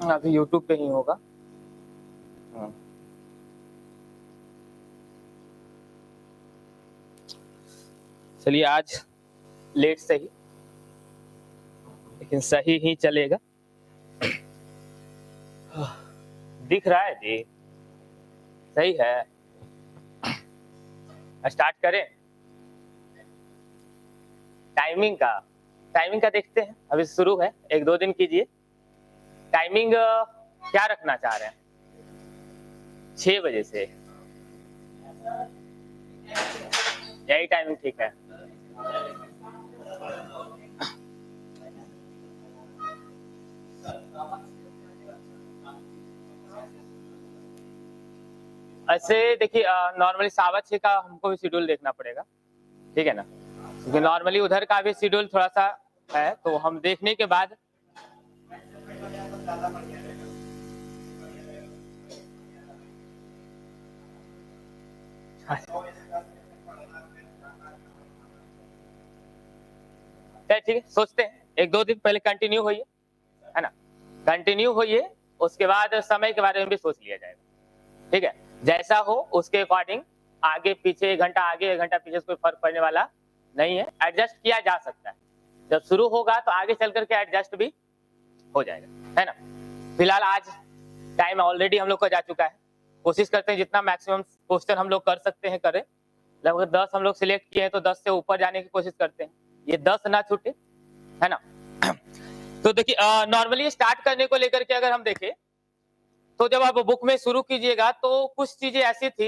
अभी यूट्यूब पे ही होगा। चलिए आज लेट सही, लेकिन सही ही चलेगा। दिख रहा है जी, सही है। स्टार्ट करें। टाइमिंग का देखते हैं, अभी शुरू है, 1-2 दिन कीजिए। टाइमिंग क्या रखना चाह रहे हैं? 6 बजे से, यही टाइमिंग ठीक है। ऐसे देखिए, नॉर्मली 6:15 का हमको भी शेड्यूल देखना पड़ेगा, ठीक है ना, क्योंकि नॉर्मली उधर का भी शेड्यूल थोड़ा सा है, तो हम देखने के बाद ठीक है, सोचते हैं 1-2 दिन पहले कंटिन्यू होइए, है ना, कंटिन्यू होइए, उसके बाद समय के बारे में भी सोच लिया जाएगा, ठीक है। जैसा हो उसके अकॉर्डिंग आगे पीछे 1 घंटा आगे 1 घंटा पीछे कोई फर्क पड़ने वाला नहीं है, एडजस्ट किया जा सकता है। जब शुरू होगा तो आगे चल करके एडजस्ट भी हो जाएगा, है ना। फिलहाल आज टाइम ऑलरेडी हम लोग का जा चुका है, कोशिश करते हैं जितना मैक्सिमम क्वेश्चन हम लोग कर सकते हैं करें। लगभग 10 हम लोग सिलेक्ट किए हैं, तो 10 से ऊपर जाने की कोशिश करते हैं, ये 10 ना छूटे, है ना। तो देखिए, नॉर्मली स्टार्ट करने को लेकर के अगर हम देखें तो जब आप बुक में शुरू कीजिएगा तो कुछ चीजें ऐसी थी,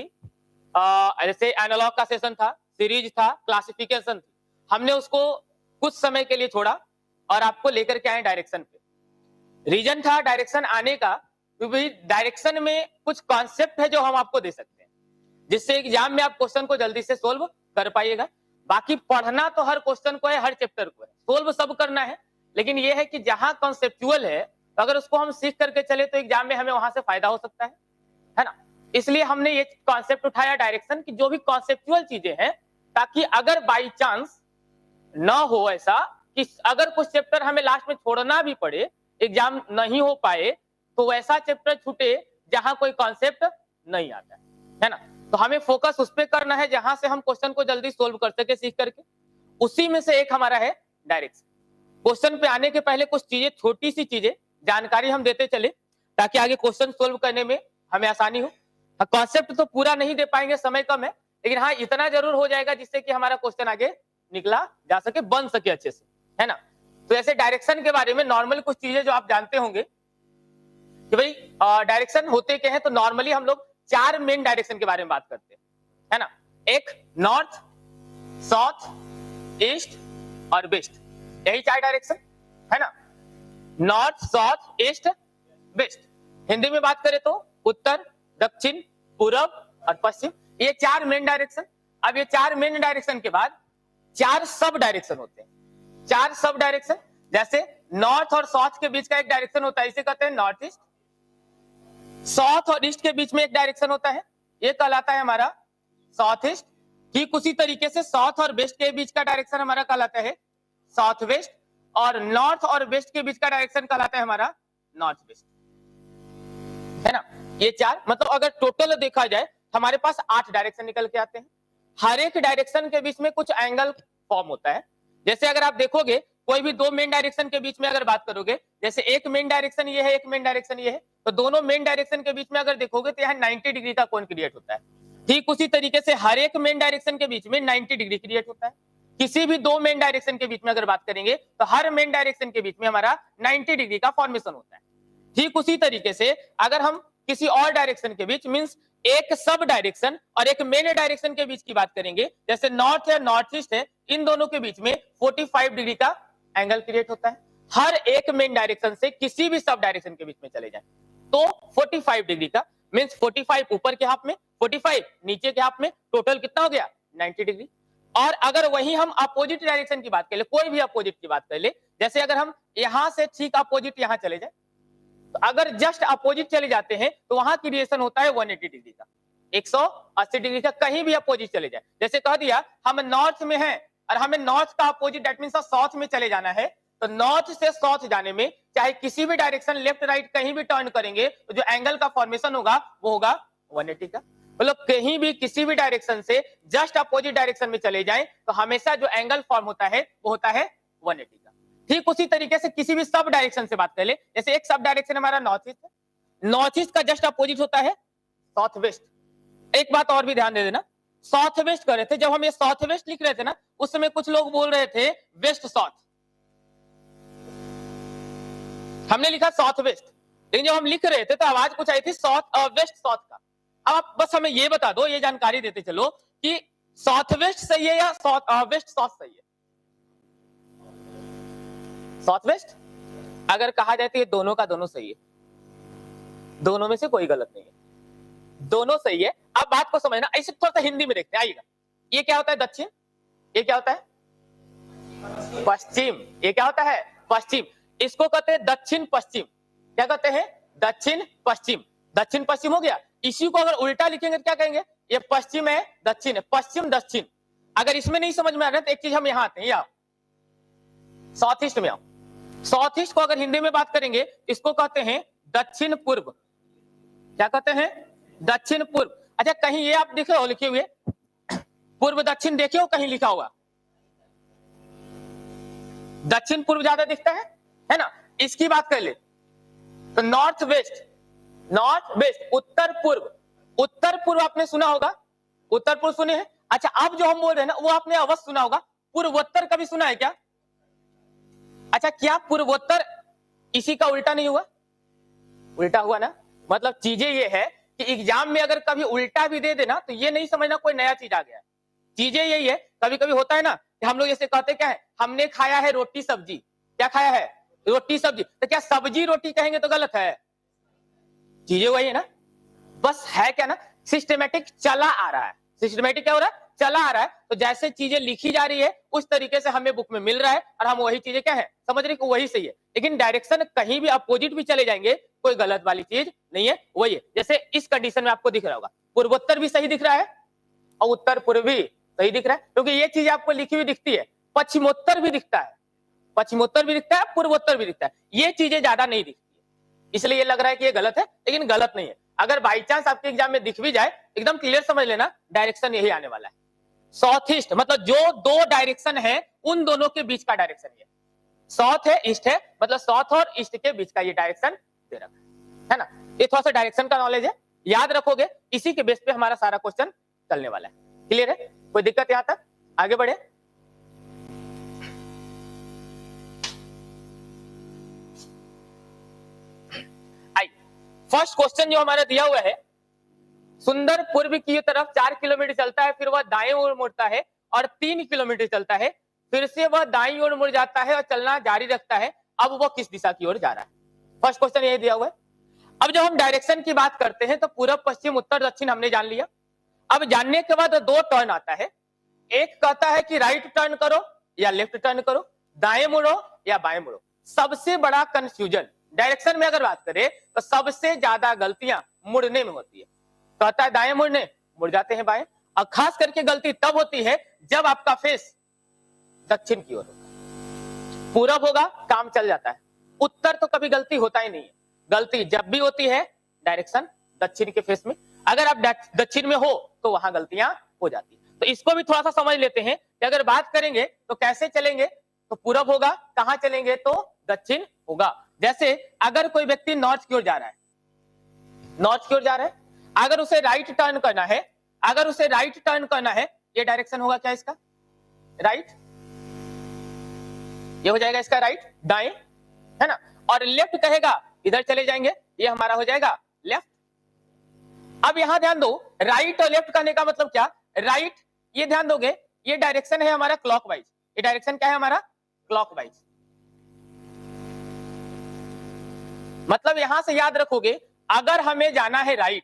जैसे एनालॉग का सेशन था, सीरीज था, क्लासिफिकेशन थी, हमने उसको कुछ समय के लिए छोड़ा और आपको लेकर के आए डायरेक्शन पे। रीजन था डायरेक्शन आने का, क्योंकि डायरेक्शन में कुछ कॉन्सेप्ट है जो हम आपको दे सकते हैं, जिससे एग्जाम में आप क्वेश्चन को जल्दी से सोल्व कर पाइएगा। बाकी पढ़ना तो हर क्वेश्चन को है, हर चैप्टर को है, सोल्व सब करना है, लेकिन यह है कि जहां कॉन्सेप्चुअल है तो अगर उसको हम सीख करके चले तो एग्जाम में हमें वहां से फायदा हो सकता है ना। इसलिए हमने ये कॉन्सेप्ट उठाया डायरेक्शन की, जो भी कॉन्सेप्चुअल चीजें हैं, ताकि अगर बाई चांस ना हो ऐसा कि अगर कुछ चैप्टर हमें लास्ट में छोड़ना भी पड़े, एग्जाम नहीं हो पाए, तो वैसा चैप्टर छूटे जहां कोई कॉन्सेप्ट नहीं आता है ना। तो हमें फोकस उस पर करना है जहां से हम क्वेश्चन को जल्दी सोल्व कर सके सीख करके। उसी में से एक हमारा है डायरेक्शन। क्वेश्चन पे आने के पहले कुछ चीजें, छोटी सी चीजें जानकारी हम देते चले, ताकि आगे क्वेश्चन सोल्व करने में हमें आसानी हो। कॉन्सेप्ट तो पूरा नहीं दे पाएंगे, समय कम है, लेकिन हाँ इतना जरूर हो जाएगा जिससे कि हमारा क्वेश्चन आगे निकला जा सके, बन सके अच्छे से, है ना। तो ऐसे डायरेक्शन के बारे में नॉर्मल कुछ चीजें जो आप जानते होंगे कि भाई डायरेक्शन होते क्या है, तो नॉर्मली हम लोग 4 मेन डायरेक्शन के बारे में बात करते हैं, है ना। एक नॉर्थ, साउथ, ईस्ट और वेस्ट, यही 4 डायरेक्शन, है ना। North, south, east, west. Hindi में बात करें तो उत्तर, दक्षिण, पूरब और पश्चिम, ये 4 मेन डायरेक्शन। अब ये 4 मेन डायरेक्शन के बाद 4 सब डायरेक्शन होते हैं। 4 सब डायरेक्शन, जैसे नॉर्थ और साउथ के बीच का एक डायरेक्शन होता है, इसे कहते हैं नॉर्थ ईस्ट। साउथ और ईस्ट के बीच में एक डायरेक्शन होता है, ये कहलाता है हमारा साउथ ईस्ट। ठीक उसी तरीके से साउथ और वेस्ट के बीच का डायरेक्शन हमारा कहलाता है साउथ वेस्ट, और नॉर्थ और वेस्ट के बीच का डायरेक्शन कहलाता है हमारा नॉर्थ वेस्ट, है ना। ये 4, मतलब अगर टोटल देखा जाए हमारे पास 8 डायरेक्शन निकल के आते हैं। हर एक डायरेक्शन के बीच में कुछ एंगल फॉर्म होता है। जैसे अगर आप देखोगे कोई भी 2 मेन डायरेक्शन के बीच में अगर बात करोगे, जैसे एक मेन डायरेक्शन ये है, एक मेन डायरेक्शन ये है, तो दोनों मेन डायरेक्शन के बीच में अगर देखोगे तो यहाँ 90 डिग्री का कोण क्रिएट होता है। ठीक उसी तरीके से हर एक मेन डायरेक्शन के बीच में 90 डिग्री क्रिएट होता है। किसी भी 2 मेन डायरेक्शन के बीच में अगर बात करेंगे तो हर मेन डायरेक्शन के बीच में हमारा 90 डिग्री का फॉर्मेशन होता है। ठीक उसी तरीके से अगर हम किसी और डायरेक्शन के बीच, मींस एक सब डायरेक्शन और एक मेन डायरेक्शन के बीच की बात करेंगे, जैसे नॉर्थ है, नॉर्थ ईस्ट है, इन दोनों के बीच में 45 डिग्री का एंगल क्रिएट होता है। हर एक मेन डायरेक्शन से किसी भी सब डायरेक्शन के बीच में चले जाएं तो 45 डिग्री का, मींस 45 ऊपर के हाफ में, 45 नीचे के हाफ में, टोटल कितना हो गया 90 डिग्री। और अगर वही हम अपोजिट डायरेक्शन की बात कर ले, कोई भी अपोजिट की बात कर ले, जैसे अगर हम यहां से ठीक अपोजिट यहां चले जाए, तो अगर जस्ट अपोजिट चले जाते हैं तो वहां की डिरेक्शन होता है 180 डिग्री का, 180 डिग्री का। कहीं भी अपोजिट चले जाए, जैसे कह दिया हम नॉर्थ में हैं और हमें नॉर्थ का अपोजिट दैट मींस साउथ में चले जाना है, तो नॉर्थ से साउथ जाने में चाहे किसी भी डायरेक्शन लेफ्ट राइट कहीं भी टर्न करेंगे तो जो एंगल का फॉर्मेशन होगा वो होगा 180 का। मतलब कहीं भी किसी भी डायरेक्शन से जस्ट अपोजिट डायरेक्शन में चले जाएं तो हमेशा जो एंगल फॉर्म होता है वो होता है 180 का। ठीक उसी तरीके से किसी भी सब डायरेक्शन से बात कर ले, जैसे एक सब डायरेक्शन हमारा नॉर्थ ईस्ट है, नॉर्थ ईस्ट का जस्ट अपोजिट होता है साउथ वेस्ट। एक बात और भी ध्यान दे देना, साउथ वेस्ट कर रहे थे, जब हम ये साउथ वेस्ट लिख रहे थे ना उस समय कुछ लोग बोल रहे थे वेस्ट साउथ, हमने लिखा साउथ वेस्ट, लेकिन जब हम लिख रहे थे तो आवाज कुछ आई थी साउथ वेस्ट साउथ का। अब आप बस हमें ये बता दो, ये जानकारी देते चलो कि साउथ वेस्ट सही है या साउथ वेस्ट साउथ सही है? साउथ वेस्ट अगर कहा जाए तो ये दोनों का दोनों सही है, दोनों में से कोई गलत नहीं है, दोनों सही है। अब बात को समझना, ऐसे थोड़ा सा हिंदी में देखते हैं, आइएगा। ये क्या होता है दक्षिण, ये क्या होता है पश्चिम, ये क्या होता है पश्चिम, इसको कहते हैं दक्षिण पश्चिम। क्या कहते हैं दक्षिण पश्चिम, दक्षिण पश्चिम हो गया। इसी को अगर उल्टा लिखेंगे तो क्या कहेंगे, ये पश्चिम है दक्षिण है, पश्चिम दक्षिण। अगर इसमें नहीं समझ में आ रहा है तो एक चीज हम यहाँ आते हैं, आओ साउथ ईस्ट में आओ। साउथ ईस्ट को अगर हिंदी में बात करेंगे इसको कहते हैं दक्षिण पूर्व। क्या कहते हैं दक्षिण पूर्व। अच्छा कहीं ये आप देखे हो लिखे हुए पूर्व दक्षिण देखे हो कहीं लिखा होगा? दक्षिण पूर्व ज्यादा दिखता है ना। इसकी बात कर ले तो नॉर्थ वेस्ट, नॉर्थ वेस्ट, उत्तर पूर्व, उत्तर पूर्व आपने सुना होगा, उत्तर पूर्व सुने हैं। अच्छा अब जो हम बोल रहे हैं ना वो आपने अवश्य सुना होगा, पूर्वोत्तर कभी सुना है क्या? अच्छा क्या पूर्वोत्तर इसी का उल्टा नहीं हुआ? उल्टा हुआ ना। मतलब चीजें ये है कि एग्जाम में अगर कभी उल्टा भी दे देना तो ये नहीं समझना कोई नया चीज आ गया है। चीजें यही है, कभी कभी होता है ना कि हम लोग जैसे कहते क्या है, हमने खाया है रोटी सब्जी। क्या खाया है रोटी सब्जी, तो क्या सब्जी रोटी कहेंगे तो गलत है? चीजें वही है ना, बस है क्या ना सिस्टमेटिक चला आ रहा है। सिस्टमेटिक क्या हो रहा है चला आ रहा है। तो जैसे चीजें लिखी जा रही है उस तरीके से हमें बुक में मिल रहा है और हम वही चीजें क्या है समझ रहे कि वही सही है। लेकिन डायरेक्शन कहीं भी अपोजिट भी चले जाएंगे कोई गलत वाली चीज नहीं है, वही है। जैसे इस कंडीशन में आपको दिख रहा होगा पूर्वोत्तर भी सही दिख रहा है और उत्तर पूर्व भी सही दिख रहा है, क्योंकि ये चीज आपको लिखी हुई दिखती है। पश्चिमोत्तर भी दिखता है, पश्चिमोत्तर भी दिखता है, पूर्वोत्तर भी दिखता है, ये चीजें ज्यादा नहीं दिखती है, इसलिए ये लग रहा है कि ये गलत है, लेकिन गलत नहीं है। अगर बाई चांस आपके एग्जाम में दिख भी जाए एकदम क्लियर समझ लेना डायरेक्शन यही आने वाला है। साउथ ईस्ट मतलब जो दो डायरेक्शन है उन दोनों के बीच का डायरेक्शन ये साउथ है ईस्ट है, मतलब साउथ और ईस्ट के बीच का ये डायरेक्शन दे रखा है ना। ये थोड़ा सा डायरेक्शन का नॉलेज है, याद रखोगे, इसी के बेस पे हमारा सारा क्वेश्चन चलने वाला है। क्लियर है, कोई दिक्कत यहां तक? आगे बढ़े। फर्स्ट क्वेश्चन जो हमारा दिया हुआ है, सुंदर पूर्व की तरफ 4 किलोमीटर चलता है, फिर वह दाएं ओर मुड़ता है और 3 किलोमीटर चलता है, फिर से वह दाईं ओर मुड़ जाता है और चलना जारी रखता है। अब वह किस दिशा की ओर जा रहा है? फर्स्ट क्वेश्चन ये दिया हुआ है। अब जब हम डायरेक्शन की बात करते हैं तो पूरब पश्चिम उत्तर दक्षिण हमने जान लिया। अब जानने के बाद दो टर्न आता है, एक कहता है कि राइट टर्न करो या लेफ्ट टर्न करो, दाएं मुड़ो या बाएं मुड़ो। सबसे बड़ा कंफ्यूजन डायरेक्शन में अगर बात करें तो सबसे ज्यादा गलतियां मुड़ने में होती है। कहता है दाएं मुड़ने, मुड़ जाते हैं बाएं। और खास करके गलती तब होती है जब आपका फेस दक्षिण की ओर होगा, पूरब होगा काम चल जाता है, उत्तर तो कभी गलती होता ही नहीं है। गलती जब भी होती है डायरेक्शन दक्षिण के फेस में, अगर आप दक्षिण में हो तो वहां गलतियां हो जाती है। तो इसको भी थोड़ा सा समझ लेते हैं कि अगर बात करेंगे तो कैसे चलेंगे, तो पूरब होगा, कहां चलेंगे तो दक्षिण होगा। जैसे अगर कोई व्यक्ति नॉर्थ की ओर जा रहा है, नॉर्थ की ओर जा रहा है, अगर उसे राइट टर्न करना है, अगर उसे राइट टर्न करना है, ये डायरेक्शन होगा क्या इसका राइट, ये हो जाएगा इसका राइट दाएं, है ना। और लेफ्ट कहेगा इधर चले जाएंगे, ये हमारा हो जाएगा लेफ्ट। अब यहां ध्यान दो, राइट और लेफ्ट कहने का मतलब क्या, राइट ये ध्यान दोगे ये डायरेक्शन है हमारा क्लॉकवाइज, ये डायरेक्शन क्या है हमारा क्लॉकवाइज। मतलब यहां से याद रखोगे अगर हमें जाना है राइट,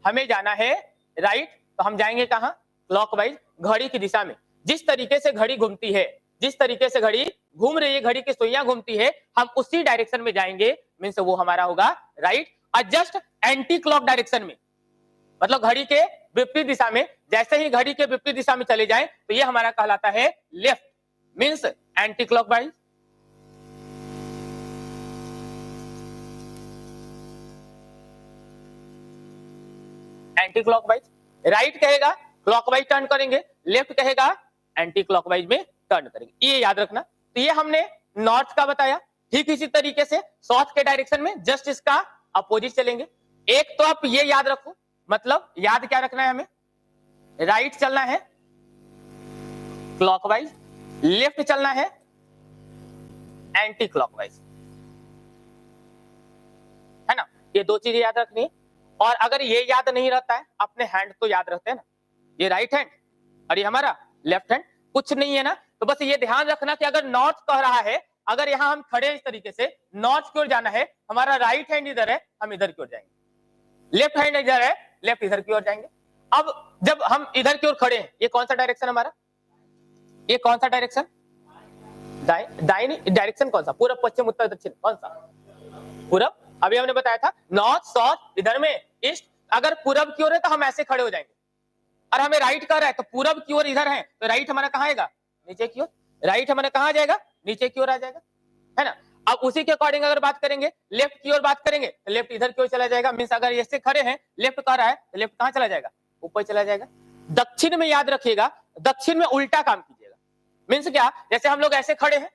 हमें जाना है राइट, तो हम जाएंगे कहां क्लॉकवाइज, घड़ी की दिशा में। जिस तरीके से घड़ी घूमती है, जिस तरीके से घड़ी घूम रही है, घड़ी की सुइयां घूमती है, हम उसी डायरेक्शन में जाएंगे, मींस वो हमारा होगा राइट। और जस्ट एंटी क्लॉक डायरेक्शन में, मतलब घड़ी के विपरीत दिशा में, जैसे ही घड़ी के विपरीत दिशा में चले जाएं तो ये हमारा कहलाता है left, means anti clockwise. Anti clockwise, right कहेगा क्लॉकवाइज टर्न करेंगे, लेफ्ट कहेगा एंटी क्लॉकवाइज में टर्न करेंगे, ये याद रखना। तो ये हमने नॉर्थ का बताया। ठीक इसी तरीके से साउथ के डायरेक्शन में जस्ट इसका अपोजिट चलेंगे। एक तो आप ये याद रखो, मतलब याद क्या रखना है हमें, राइट चलना है क्लॉकवाइज, लेफ्ट चलना है एंटी क्लॉकवाइज, है ना। ये दो चीजें याद रखनी है। और अगर ये याद नहीं रहता है, अपने हैंड तो याद रखते हैं ना, ये राइट हैंड और ये हमारा लेफ्ट हैंड, कुछ नहीं है ना। तो बस ये ध्यान रखना कि अगर नॉर्थ कह रहा है, अगर यहां हम खड़े हैं इस तरीके से, नॉर्थ की ओर जाना है, हमारा राइट हैंड इधर है, हम इधर की ओर जाएंगे, लेफ्ट हैंड इधर है, लेफ्ट इधर की ओर जाएंगे। अब जब हम इधर की ओर खड़े हैं, ये कौन सा डायरेक्शन हमारा, ये कौन सा डायरेक्शन, दाहिनी डायरेक्शन कौन सा, पूरब पश्चिम उत्तर दक्षिण, कौन सा, पूरब। अभी हमने बताया था नॉर्थ साउथ, इधर में ईस्ट। अगर पूरब की ओर है तो हम ऐसे खड़े हो जाएंगे, और हमें राइट कर रहा है तो पूरब की ओर इधर है, तो राइट हमारा कहाँ आएगा, नीचे की ओर। राइट हमारा कहाँ आ जाएगा, नीचे की ओर आ जाएगा, है ना। अब उसी के अकॉर्डिंग अगर बात करेंगे, लेफ्ट की ओर बात करेंगे तो लेफ्ट इधर की ओर चला जाएगा। मींस अगर ऐसे खड़े हैं, लेफ्ट कह रहा है तो लेफ्ट कहाँ चला जाएगा, ऊपर चला जाएगा। दक्षिण में याद रखिएगा, दक्षिण में उल्टा काम कीजिएगा। मींस क्या, जैसे हम लोग ऐसे खड़े हैं,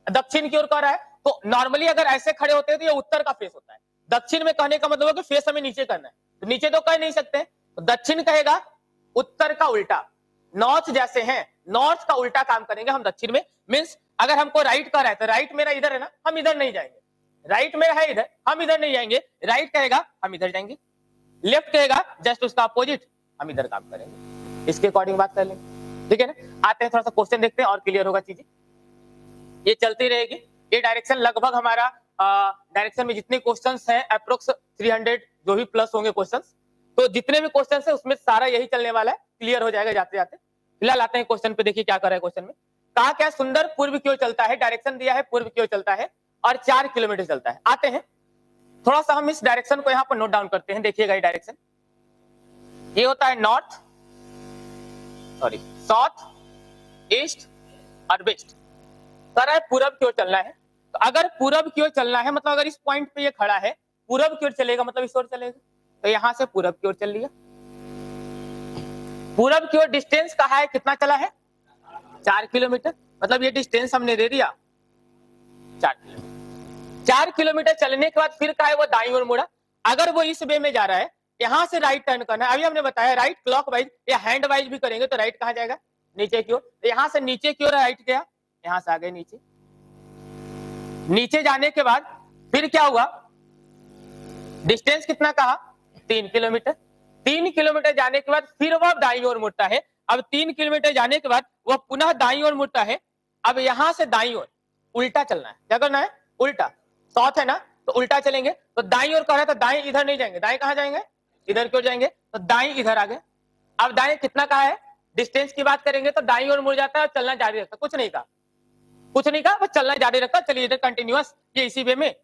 दक्षिण की ओर कह रहा है, तो नॉर्मली अगर ऐसे खड़े होते हैं तो ये उत्तर का फेस होता है। दक्षिण में कहने का मतलब है कि फेस हमें नीचे करना है, तो नीचे तो कह नहीं सकते, तो दक्षिण कहेगा उत्तर का उल्टा। नॉर्थ जैसे हैं, नॉर्थ का उल्टा काम करेंगे हम दक्षिण में। मींस अगर हमको राइट कह रहा है तो राइट मेरा इधर है ना, हम इधर नहीं जाएंगे। राइट मेरा है इधर, हम इधर नहीं जाएंगे। राइट कहेगा हम इधर जाएंगे, लेफ्ट कहेगा जस्ट उसका अपोजिट, हम इधर काम करेंगे। इसके अकॉर्डिंग बात कर लेंगे, ठीक है ना। आते हैं थोड़ा सा क्वेश्चन देखते हैं और क्लियर होगा चीजें। ये चलती रहेगी, ये डायरेक्शन लगभग हमारा डायरेक्शन में जितने क्वेश्चंस हैं अप्रोक्स 300 जो भी प्लस होंगे क्वेश्चंस, तो जितने भी क्वेश्चंस है उसमें सारा यही चलने वाला है, क्लियर हो जाएगा जाते जाते। फिलहाल आते हैं क्वेश्चन पे, देखिए क्या कर रहा है क्वेश्चन में। कहा क्या, सुंदर पूर्व की ओर चलता है, डायरेक्शन दिया है पूर्व की ओर चलता है और 4 किलोमीटर चलता है। आते हैं थोड़ा सा हम इस डायरेक्शन को यहाँ पर नोट डाउन करते हैं। देखिएगा ये डायरेक्शन, ये होता है नॉर्थ, सॉरी साउथ, ईस्ट और वेस्ट। कह रहा है पूरब की ओर चलना है, तो अगर पूरब की ओर चलना है मतलब अगर इस पॉइंट पे ये खड़ा है, पूरब की ओर चलेगा मतलब इस ओर चलेगा, तो यहां से पूरब की ओर चल लिया। पूरब की ओर डिस्टेंस कहा है, कितना चला है, 4 किलोमीटर, मतलब ये डिस्टेंस हमने दे दिया 4 किलोमीटर। 4 किलोमीटर चलने के बाद फिर कहा है वो दाईं ओर मुड़ा। अगर वो इस वे में जा रहा है, यहां से राइट टर्न करना है। अभी हमने बताया राइट क्लॉकवाइज या हैंड वाइज भी करेंगे तो राइट कहां जाएगा, नीचे की ओर। तो यहां से नीचे की ओर राइट गया, यहां से आ गए नीचे। नीचे जाने के बाद फिर क्या हुआ, डिस्टेंस कितना कहा, 3 किलोमीटर। 3 किलोमीटर जाने के बाद फिर वह दाईं ओर मुड़ता है। अब 3 किलोमीटर जाने के बाद वह पुनः दाईं ओर मुड़ता है। अब यहां से दाईं ओर उल्टा चलना है, क्या करना है, उल्टा। साउथ है ना, तो उल्टा चलेंगे। तो दाईं ओर कह रहा है तो दाएं इधर नहीं जाएंगे, दाएं कहां जाएंगे, इधर क्यों जाएंगे, तो दाएं इधर आ गए। अब दाएं कितना कहा है, डिस्टेंस की बात करेंगे तो दाईं ओर मुड़ जाता है और चलना जारी रखता है। कुछ नहीं कहा, कुछ नहीं कहा, बस चलना जारी रखा। चलिए इधर कंटिन्यूअस, ये इसी वे में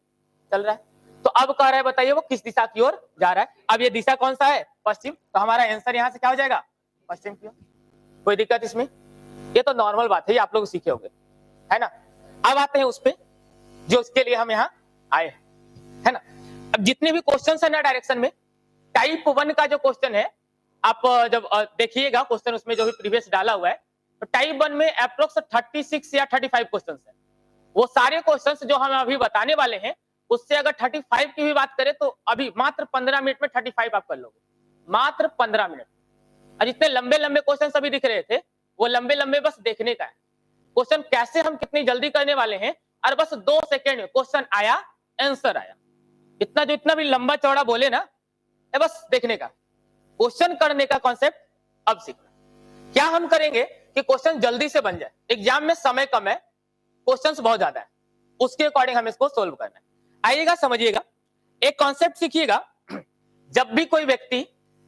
चल रहा है। तो अब कह रहा है बताइए वो किस दिशा की ओर जा रहा है। अब ये दिशा कौन सा है, पश्चिम, तो हमारा आंसर यहाँ से क्या हो जाएगा, पश्चिम की ओर। कोई दिक्कत इसमें, ये तो नॉर्मल बात है, ये आप लोग सीखे होंगे, है ना। अब आते हैं उस पे जो उसके लिए हम यहाँ आए, है ना। अब जितने भी क्वेश्चन है ना डायरेक्शन में, टाइप 1 का जो क्वेश्चन है, आप जब देखिएगा क्वेश्चन उसमें जो भी प्रीवियस डाला हुआ है, तो टाइप 1 में अप्रोक्स 36 या 35 क्वेश्चन है। वो सारे क्वेश्चंस जो हम अभी बताने वाले हैं, उससे अगर 35 की भी बात करें तो अभी मात्र 15 मिनट में 35 आप कर लोगे, मात्र 15 मिनट। और जितने लंबे लंबे क्वेश्चन अभी दिख रहे थे, वो लंबे लंबे बस देखने का है। क्वेश्चन कैसे हम कितनी जल्दी करने वाले हैं, और बस 2 सेकेंड में क्वेश्चन आया, आंसर आया। इतना जो इतना भी लंबा चौड़ा बोले ना, ये बस देखने का, क्वेश्चन करने का कॉन्सेप्ट अब सीखना। क्या हम करेंगे कि क्वेश्चन जल्दी से बन जाए, एग्जाम में समय कम है, क्वेश्चंस बहुत ज्यादा है, उसके अकॉर्डिंग हमें इसको सोल्व करना है। आइएगा समझिएगा, एक कॉन्सेप्ट सीखिएगा। जब भी कोई व्यक्ति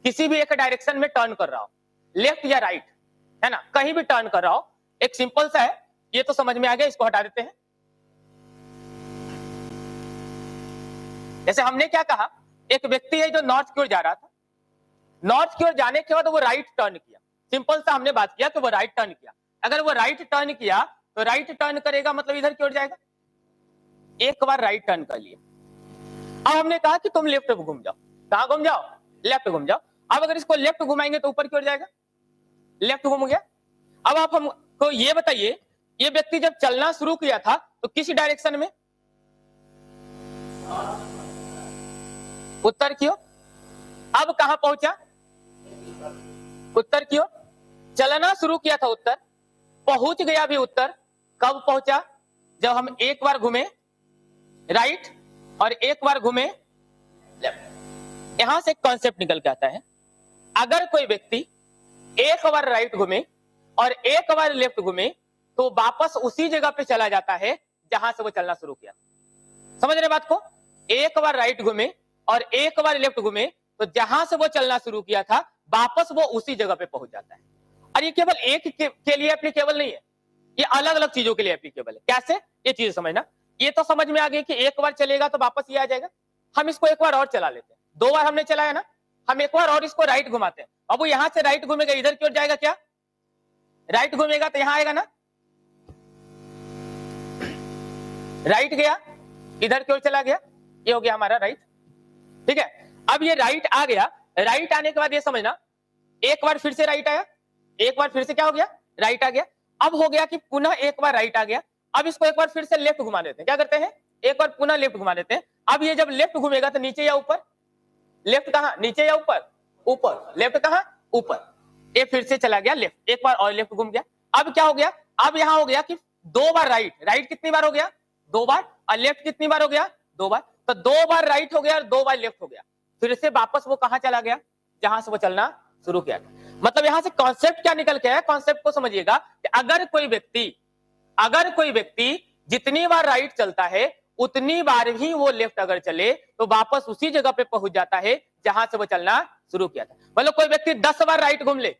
किसी भी एक डायरेक्शन में टर्न कर रहा हो, लेफ्ट या राइट, है ना, कहीं भी टर्न कर रहा हो, एक सिंपल सा है, ये तो समझ में आ गया, इसको हटा देते हैं। जैसे हमने क्या कहा, एक व्यक्ति है जो नॉर्थ की ओर जा रहा था, नॉर्थ की ओर जाने के बाद वो राइट टर्न किया। सिंपल सा हमने बात किया कि वो राइट टर्न किया। अगर वो राइट टर्न किया तो राइट टर्न करेगा मतलब इधर की ओर जाएगा। एक बार राइट टर्न कर लिया, अब हमने कहा कि तुम लेफ्ट पे घूम जाओ, कहां घूम जाओ, लेफ्ट घूम जाओ। अब अगर इसको लेफ्ट घुमाएंगे तो ऊपर की ओर जाएगा, लेफ्ट घूम गया। अब आप हमको ये बताइए, ये व्यक्ति जब चलना शुरू किया था तो किस डायरेक्शन में? उत्तर की ओर। अब कहां पहुंचा? उत्तर की ओर। चलना शुरू किया था उत्तर, पहुंच गया भी उत्तर। कब पहुंचा? जब हम एक बार घूमे राइट और एक बार घूमे लेफ्ट। यहां से कॉन्सेप्ट निकल के आता है, अगर कोई व्यक्ति एक बार राइट घूमे और एक बार लेफ्ट घूमे तो वापस उसी जगह पे चला जाता है जहां से वो चलना शुरू किया। समझ रहे बात को? एक बार राइट घूमे और एक बार लेफ्ट घूमे तो जहां से वो चलना शुरू किया था वापस वो उसी जगह पे पहुंच जाता है। और ये केवल एक के लिए एप्लीकेबल नहीं है, ये अलग अलग चीजों के लिए एप्लीकेबल है। कैसे? ये चीज समझना। ये तो समझ में आ गई कि एक बार चलेगा तो वापस ये आ जाएगा। हम इसको एक बार और चला लेते हैं, 2 बार हमने चलाया ना, हम एक बार और इसको राइट घुमाते हैं। अब वो यहां से राइट घूमेगा, इधर की ओर जाएगा क्या? राइट घूमेगा तो यहां आएगा ना, राइट गया, इधर की ओर चला गया, ये हो गया हमारा राइट। ठीक है, अब ये राइट आ गया। राइट आने के बाद ये समझना, एक बार फिर से राइट आया, एक बार फिर से क्या हो गया? राइट आ गया। अब हो गया कि पुनः एक बार राइट आ गया, अब इसको एक बार फिर से लेफ्ट घुमा देते हैं। क्या करते हैं? एक बार पुनः लेफ्ट घुमा देते हैं। अब ये जब लेफ्ट घूमेगा तो नीचे या ऊपर? लेफ्ट कहां? नीचे या ऊपर? ऊपर। लेफ्ट कहां? ऊपर। ये फिर से चला गया लेफ्ट, एक बार और लेफ्ट घूम गया। अब क्या हो गया? अब यहां हो गया कि 2 बार राइट। राइट कितनी बार हो गया? 2 बार। और लेफ्ट कितनी बार हो गया? 2 बार। तो 2 बार राइट हो गया और 2 बार लेफ्ट हो गया। फिर से वापस वो कहां चला गया? जहां से वो चलना शुरू किया था। मतलब यहां से कॉन्सेप्ट क्या निकल के आया? कॉन्सेप्ट को समझिएगा कि अगर कोई व्यक्ति जितनी बार राइट चलता है उतनी बार ही वो लेफ्ट अगर चले तो वापस उसी जगह पे पहुंच जाता है जहां से वो चलना शुरू किया था। मतलब कोई व्यक्ति 10 बार राइट घूम ले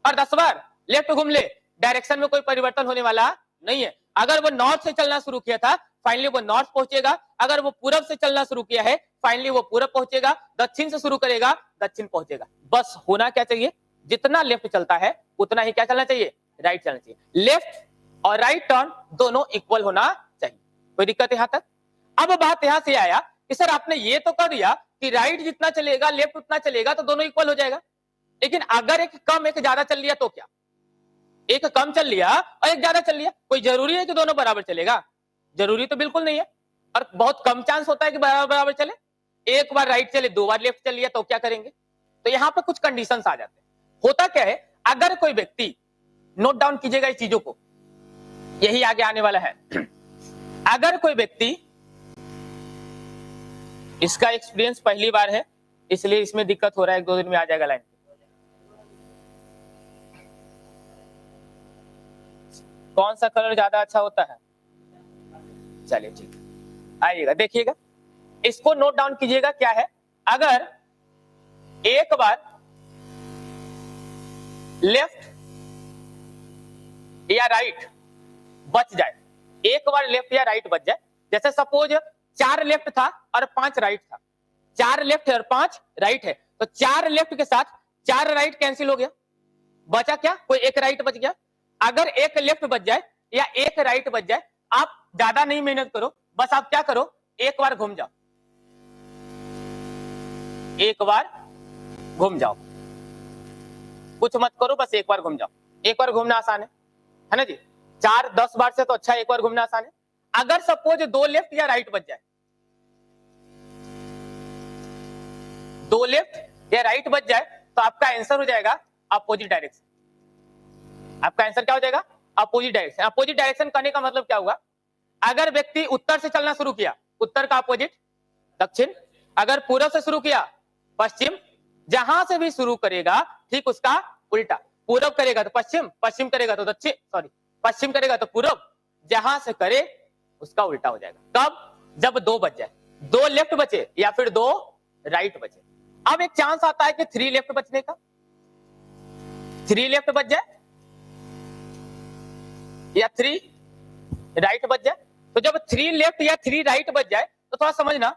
और 10 बार लेफ्ट घूम ले, डायरेक्शन में कोई परिवर्तन होने वाला नहीं है। अगर वो नॉर्थ से चलना शुरू किया था फाइनली वो नॉर्थ पहुंचेगा, अगर वो पूरब से चलना शुरू किया है फाइनली वो पूरब पहुंचेगा, दक्षिण से शुरू करेगा दक्षिण पहुंचेगा। बस होना क्या चाहिए? जितना लेफ्ट चलता है उतना ही क्या चलना चाहिए? राइट चलना चाहिए। लेफ्ट और राइट टर्न दोनों इक्वल होना चाहिए। कोई दिक्कत यहां तक? अब बात यहां से आया कि सर आपने ये तो कर दिया कि राइट जितना चलेगा लेफ्ट उतना चलेगा तो दोनों इक्वल हो जाएगा, लेकिन अगर एक कम एक ज्यादा चल लिया तो क्या? एक कम चल लिया और एक ज्यादा चल लिया, कोई जरूरी है कि दोनों बराबर चलेगा? जरूरी तो बिल्कुल नहीं है, और बहुत कम चांस होता है कि बराबर बराबर चले। एक बार राइट चले 2 बार लेफ्ट चल लिया तो क्या करेंगे? तो यहां पे कुछ कंडीशंस आ जाते हैं। होता क्या है, अगर कोई व्यक्ति, नोट डाउन कीजिएगा इस चीजों को, यही आगे आने वाला है। अगर कोई व्यक्ति, इसका एक्सपीरियंस पहली बार है इसलिए इसमें दिक्कत हो रहा है, 1-2 दिन में आ जाएगा लाइन। कौन सा कलर ज्यादा अच्छा होता है? चलिए ठीक, आइएगा देखिएगा, इसको नोट डाउन कीजिएगा। क्या है, अगर एक बार लेफ्ट या राइट बच जाए, एक बार लेफ्ट या राइट बच जाए, जैसे सपोज 4 लेफ्ट था और 5 राइट था, 4 लेफ्ट है और 5 राइट है, तो 4 लेफ्ट के साथ 4 राइट कैंसिल हो गया, बचा क्या? कोई एक राइट बच गया। अगर एक लेफ्ट बच जाए या एक राइट बच जाए, आप ज्यादा नहीं मेहनत करो, बस आप क्या करो, एक बार घूम जाओ, एक बार घूम जाओ, कुछ मत करो, बस एक बार घूम जाओ। एक बार घूमना आसान है ना जी? 4-10 बार से तो अच्छा एक बार घूमना आसान है। अगर सपोज 2 लेफ्ट या राइट बच जाए, 2 लेफ्ट या राइट बच जाए तो आपका आंसर हो जाएगा अपोजिट डायरेक्शन। आपका आंसर क्या हो जाएगा? Opposite direction. अपोजिट डायरेक्शन करने का मतलब क्या हुआ? अगर व्यक्ति उत्तर से चलना शुरू किया, उत्तर का अपोजिट दक्षिण। अगर पूरब से शुरू किया, पश्चिम। जहां से भी शुरू करेगा ठीक उसका उल्टा, पूरब करेगा तो पश्चिम, पश्चिम करेगा तो दक्षिण, सॉरी पश्चिम करेगा तो पूरब, जहां से करे उसका उल्टा हो जाएगा। कब? जब 2 बच जाए, 2 लेफ्ट बचे या फिर 2 राइट बचे। अब एक चांस आता है कि 3 लेफ्ट बचने का, 3 लेफ्ट बच जाए या 3 राइट बच जाए। तो जब 3 लेफ्ट या 3 राइट बच जाए तो थोड़ा समझना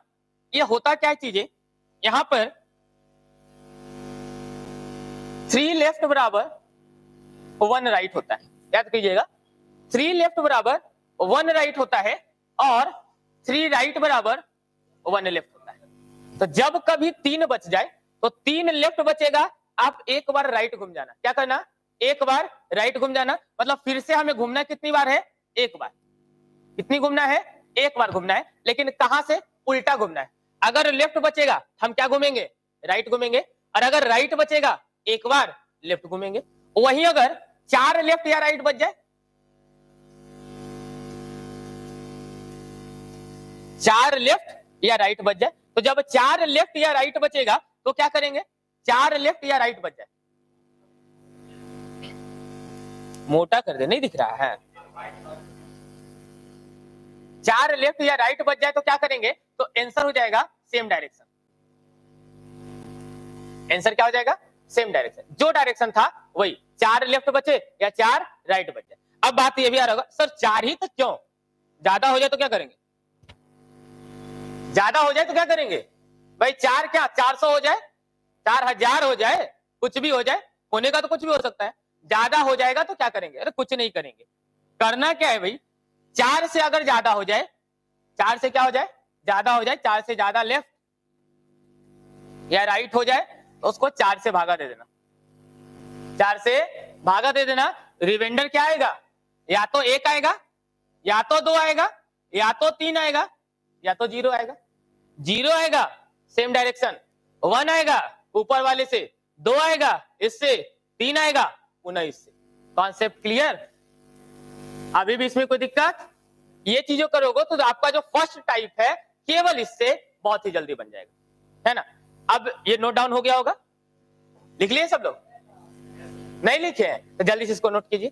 ये होता क्या है चीजें। यहां पर 3 लेफ्ट बराबर 1 राइट होता है, याद कीजिएगा, 3 लेफ्ट बराबर 1 राइट होता है और 3 राइट बराबर 1 लेफ्ट होता है। तो जब कभी 3 बच जाए तो 3 लेफ्ट बचेगा आप एक बार राइट घूम जाना। क्या करना? एक बार राइट घूम जाना, मतलब फिर से हमें घूमना कितनी बार है? एक बार। कितनी घूमना है? एक बार घूमना है, लेकिन कहां से? उल्टा घूमना है। अगर लेफ्ट बचेगा हम क्या घूमेंगे? राइट घूमेंगे। और अगर राइट बचेगा एक बार लेफ्ट घूमेंगे। वहीं अगर 4 लेफ्ट या राइट बच जाए, 4 लेफ्ट या राइट बच जाए, तो जब 4 लेफ्ट या राइट बचेगा तो क्या करेंगे? 4 लेफ्ट या राइट बच जाए, मोटा कर दे, नहीं दिख रहा है। 4 लेफ्ट या राइट बच जाए तो क्या करेंगे? तो आंसर हो जाएगा सेम डायरेक्शन। आंसर क्या हो जाएगा? Same direction. जो डायरेक्शन था वही, 4 लेफ्ट बचे या 4 राइट बच जाए। अब बात ये भी आ रहा होगा, सर 4 ही तक क्यों? ज्यादा हो जाए तो क्या करेंगे? ज्यादा हो जाए तो क्या करेंगे भाई? 4 क्या 400 हो जाए, 4000 हो जाए, कुछ भी हो जाए, होने का तो कुछ भी हो सकता है। ज्यादा हो जाएगा तो क्या करेंगे? अरे कुछ नहीं करेंगे। करना क्या है भाई? 4 से अगर ज्यादा हो जाए, 4 से क्या हो जाए? ज्यादा हो जाए, 4 से ज्यादा लेफ्ट या राइट हो जाए तो उसको 4 से भागा दे देना। 4 से भागा दे देना। रिमाइंडर क्या आएगा? या तो 1 आएगा, या तो 2 आएगा, या तो 3 आएगा, या तो 0 आएगा। 0 आएगा सेम डायरेक्शन, 1 आएगा ऊपर वाले से, 2 आएगा इससे, 3 आएगा पुनः इससे। Concept clear? अभी भी इसमें कोई दिक्कत? ये चीजों करोगे तो आपका जो फर्स्ट टाइप है केवल इससे बहुत ही जल्दी बन जाएगा, है ना? अब ये नोट डाउन हो गया होगा, लिख लिए सब लोग? नहीं लिखे हैं तो जल्दी से इसको नोट कीजिए।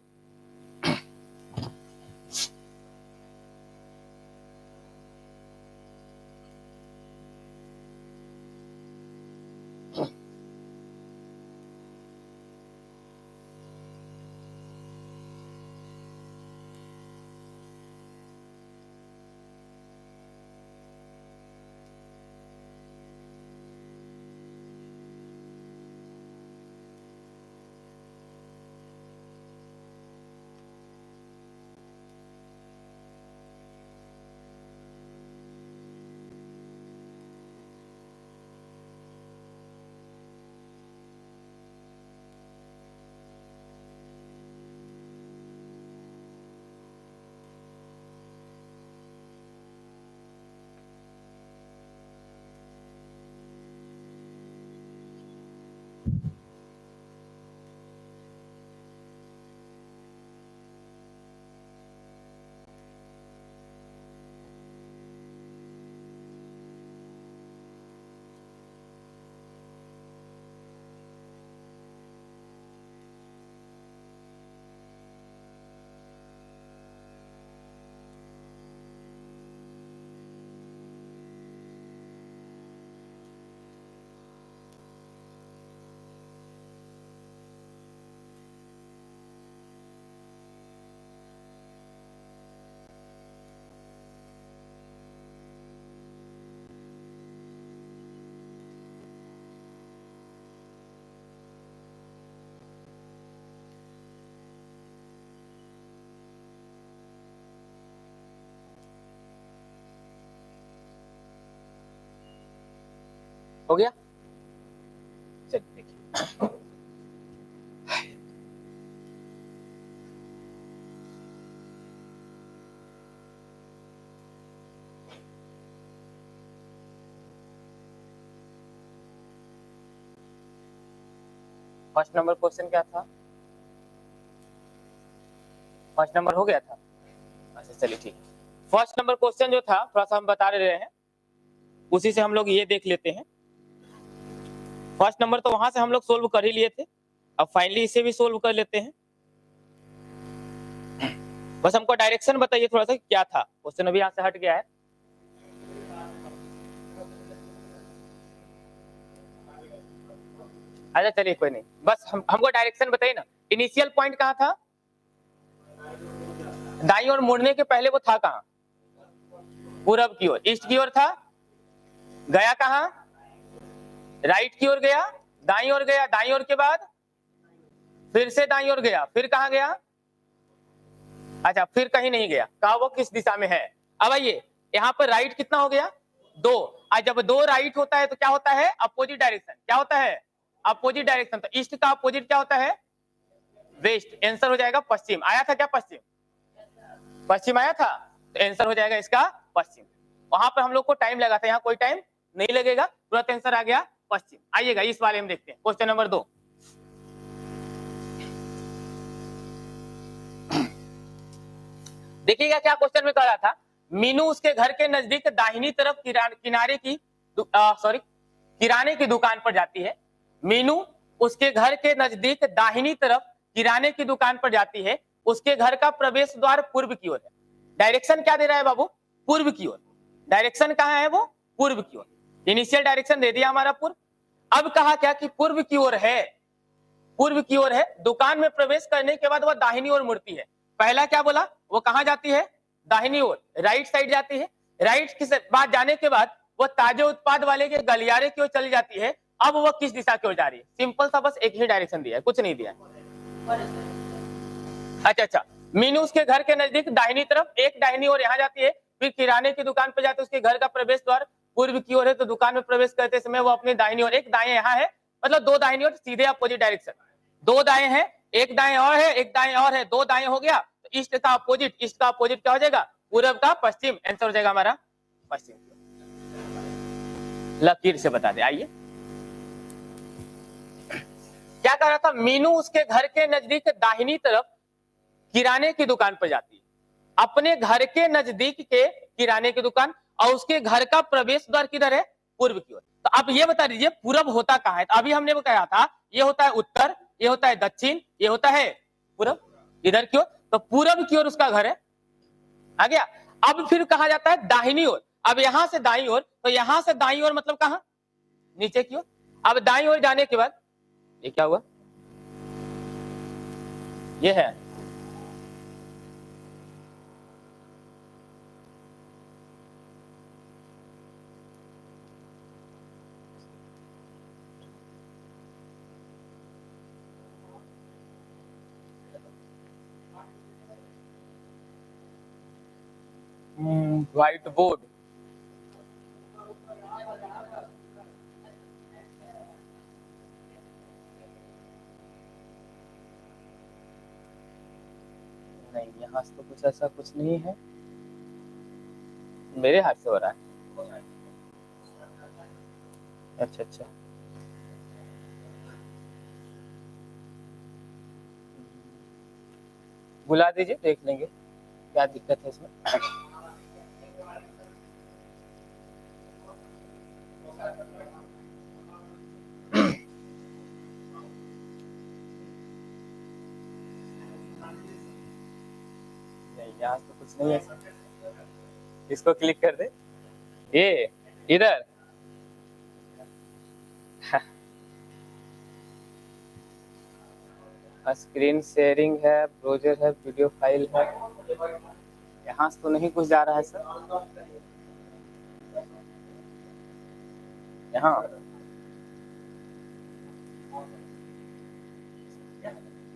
हो गया? चलिए देखिए, फर्स्ट नंबर क्वेश्चन क्या था? फर्स्ट नंबर हो गया था? अच्छा चलिए ठीक। फर्स्ट नंबर क्वेश्चन जो था थोड़ा सा हम बता रहे हैं, उसी से हम लोग ये देख लेते हैं। फर्स्ट नंबर तो वहां से हम लोग सोल्व कर ही लिए थे, अब फाइनली इसे भी सोल्व कर लेते हैं। बस हमको डायरेक्शन बताइए थोड़ा सा क्या था क्वेश्चन, अभी यहाँ से हट गया है। अच्छा चलिए कोई नहीं, बस हमको डायरेक्शन बताइए ना। इनिशियल पॉइंट कहाँ था? दाईं ओर मुड़ने के पहले वो था कहाँ? पूरब की ओर, ईस्ट की ओर था। गया कहाँ? राइट की ओर गया, दाईं ओर गया, दाईं ओर के बाद फिर से दाईं ओर गया, फिर कहाँ गया? अच्छा फिर कहीं नहीं गया। कहा वो किस दिशा में है? अब आइए यहाँ पर राइट कितना हो गया? 2। और जब 2 राइट होता है तो क्या होता है? Opposite direction. क्या होता है? अपोजिट डायरेक्शन, तो ईस्ट का अपोजिट क्या होता है? वेस्ट। आंसर हो जाएगा पश्चिम। आया था क्या पश्चिम? पश्चिम आया था, तो आंसर हो जाएगा इसका पश्चिम। वहां पर हम लोग को टाइम लगा था, यहाँ कोई टाइम नहीं लगेगा, तुरंत आंसर आ गया पश्चिम। आइएगा इस वाले में देखते हैं, क्वेश्चन नंबर 2। देखिएगा क्या क्वेश्चन में कह रहा था, मीनू उसके घर के नजदीक दाहिनी तरफ किराने की दुकान पर जाती है। मीनू उसके घर के नजदीक दाहिनी तरफ किराने की दुकान पर जाती है। उसके घर का प्रवेश द्वार पूर्व की ओर है। डायरेक्शन क्या दे रहा है बाबू? पूर्व की ओर। डायरेक्शन कहाँ है वो? पूर्व की ओर। इनिशियल डायरेक्शन दे दिया हमारा पूर्व। अब कहा क्या कि पूर्व की ओर है, पूर्व की ओर है। दुकान में प्रवेश करने के बाद वह दाहिनी ओर मुड़ती है। पहला क्या बोला? वो कहाँ जाती है? दाहिनी ओर, राइट साइड जाती है। राइट की बात जाने के बाद वो ताजे उत्पाद वाले के गलियारे की ओर चली जाती है। अब वो किस दिशा की ओर जा रही है? सिंपल सा बस एक ही डायरेक्शन दिया है, कुछ नहीं दिया है। अच्छा, मीनू उसके घर के नजदीक दाहिनी तरफ, एक दाहिनी ओर यहाँ जाती है, फिर किराने की दुकान पर जाते उसके घर का प्रवेश द्वार पूर्व की ओर है, तो दुकान में प्रवेश करते समय वो अपनी दाहिनी ओर, एक दाएं यहाँ है, मतलब दो दाहिनी ओर, सीधे अपोजिट डायरेक्शन। दो दाएं हैं, एक दाएं और है, एक दाएं और है, दो दाएं हो गया, तो ईस्ट का अपोजिट, ईस्ट का अपोजिट क्या हो जाएगा? पूरब का पश्चिम। आंसर हो जाएगा हमारा पश्चिम। लकीर से बता दे। आइए क्या कह रहा था, मीनू उसके घर के नजदीक दाहिनी तरफ किराने की दुकान पर जाती है। अपने घर के नजदीक के किराने की दुकान, और उसके घर का प्रवेश द्वार किधर है? पूर्व की ओर। तो आप ये बता दीजिए पूरब होता कहाँ है? तो अभी हमने कहा था ये होता है उत्तर, ये होता है दक्षिण, ये होता है पूरब, इधर की ओर। तो पूरब की ओर उसका घर है, आ गया। अब फिर कहा जाता है दाहिनी ओर। अब यहां से दाई ओर, तो यहां से दाई ओर मतलब कहां? नीचे की ओर। अब दाई ओर जाने के बाद ये क्या हुआ? ये है व्हाइट बोर्ड। नहीं, यहाँ से तो कुछ ऐसा कुछ नहीं है, मेरे हाथ से हो रहा है। अच्छा, बुला दीजिए, देख लेंगे क्या दिक्कत है इसमें। नहीं, यहाँ तो कुछ नहीं है। इसको क्लिक कर दे, ये इधर स्क्रीन शेयरिंग है, ब्राउजर है, वीडियो फाइल है। यहाँ से तो नहीं कुछ जा रहा है सर। यहाँ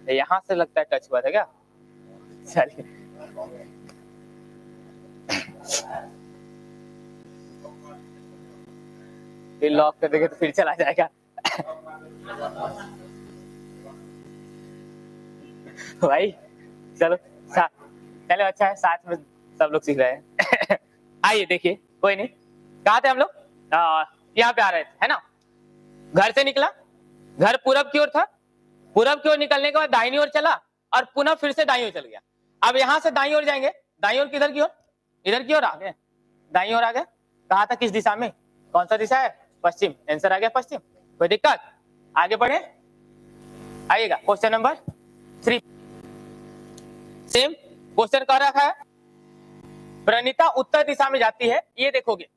यहाँ से लगता है टच हुआ था क्या? चलिए फिर लॉक कर देंगे तो फिर चला जाएगा। भाई चलो चलो, अच्छा है साथ में सब लोग सीख रहे हैं। आइए देखिए, कोई नहीं, कहाँ थे हम लोग? यहाँ पे आ रहे थे, है ना? घर से निकला, घर पूरब की ओर था, पूरब की ओर निकलने के बाद दाहिनी ओर चला और पुनः फिर से दाईं ओर चल गया। अब यहाँ से दाईं ओर जाएंगे, दाईं ओर किधर की ओर? इधर की ओर आ गए, दाईं ओर आ गए। कहा था किस दिशा में? कौन सा दिशा है? पश्चिम। आंसर आ गया पश्चिम। कोई दिक्कत? आगे बढ़े, आइएगा क्वेश्चन नंबर 3। सेम क्वेश्चन कह रखा है, प्रणीता उत्तर दिशा में जाती है। ये देखोगे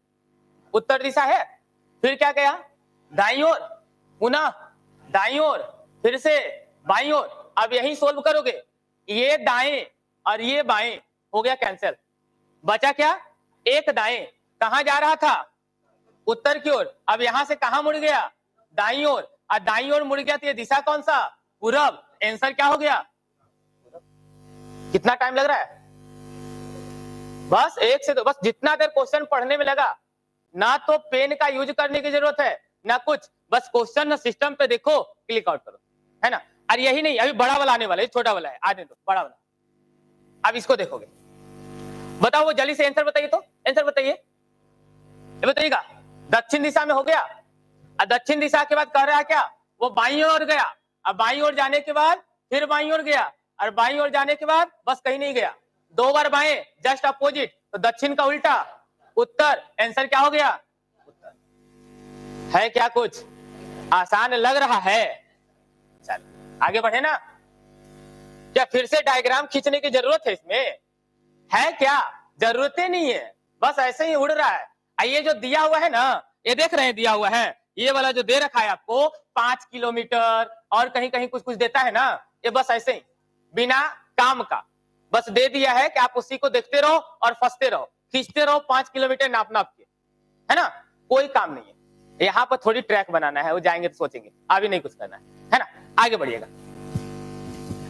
उत्तर दिशा है, फिर क्या किया? दाईं ओर, पुनः दाईं ओर, फिर से बाईं ओर। अब यही सोल्व करोगे, ये दाएं और ये बाएं हो गया कैंसिल, बचा क्या? एक दाएं। कहां जा रहा था? उत्तर की ओर। अब यहां से कहां मुड़ गया? दाईं ओर। और दाईं ओर मुड़ गया तो ये दिशा कौन सा? पूरब। आंसर क्या हो गया? कितना टाइम लग रहा है? बस एक से दो, बस जितना देर क्वेश्चन पढ़ने में लगा ना, तो पेन का यूज करने की जरूरत है, ना कुछ, बस क्वेश्चन सिस्टम पे देखो, क्लिक आउट करो, है ना। और यही नहीं, अभी बड़ा वाला आने वाला है, छोटा वाला है, आने दो बड़ा वाला। अब इसको देखोगे, बताओ वो जल्दी से आंसर बताइए, तो आंसर बताइए, ये बताइएगा। दक्षिण दिशा में हो गया, और दक्षिण दिशा के बाद कह रहा है क्या, वो बाईं ओर गया, अब बाईं ओर जाने के बाद फिर बाईं ओर गया, और बाईं ओर जाने के बाद बस कहीं नहीं गया, 2 बार बाएं, जस्ट अपोजिट, तो दक्षिण का उल्टा उत्तर, आंसर क्या हो गया, उत्तर। है क्या कुछ आसान लग रहा है? चल आगे बढ़े ना। क्या फिर से डायग्राम खींचने की जरूरत है इसमें? है क्या? जरूरत ही नहीं है, बस ऐसे ही उड़ रहा है। ये जो दिया हुआ है ना, ये देख रहे हैं दिया हुआ है, ये वाला जो दे रखा है आपको 5 किलोमीटर और कहीं कहीं कुछ कुछ देता है ना, ये बस ऐसे ही बिना काम का बस दे दिया है कि आप उसी को देखते रहो और फंसते रहो, खींचते रहो 5 किलोमीटर नाप नाप के, है ना, कोई काम नहीं है। यहाँ पर थोड़ी ट्रैक बनाना है, वो जाएंगे तो सोचेंगे, अभी नहीं कुछ करना है ना। आगे बढ़िएगा।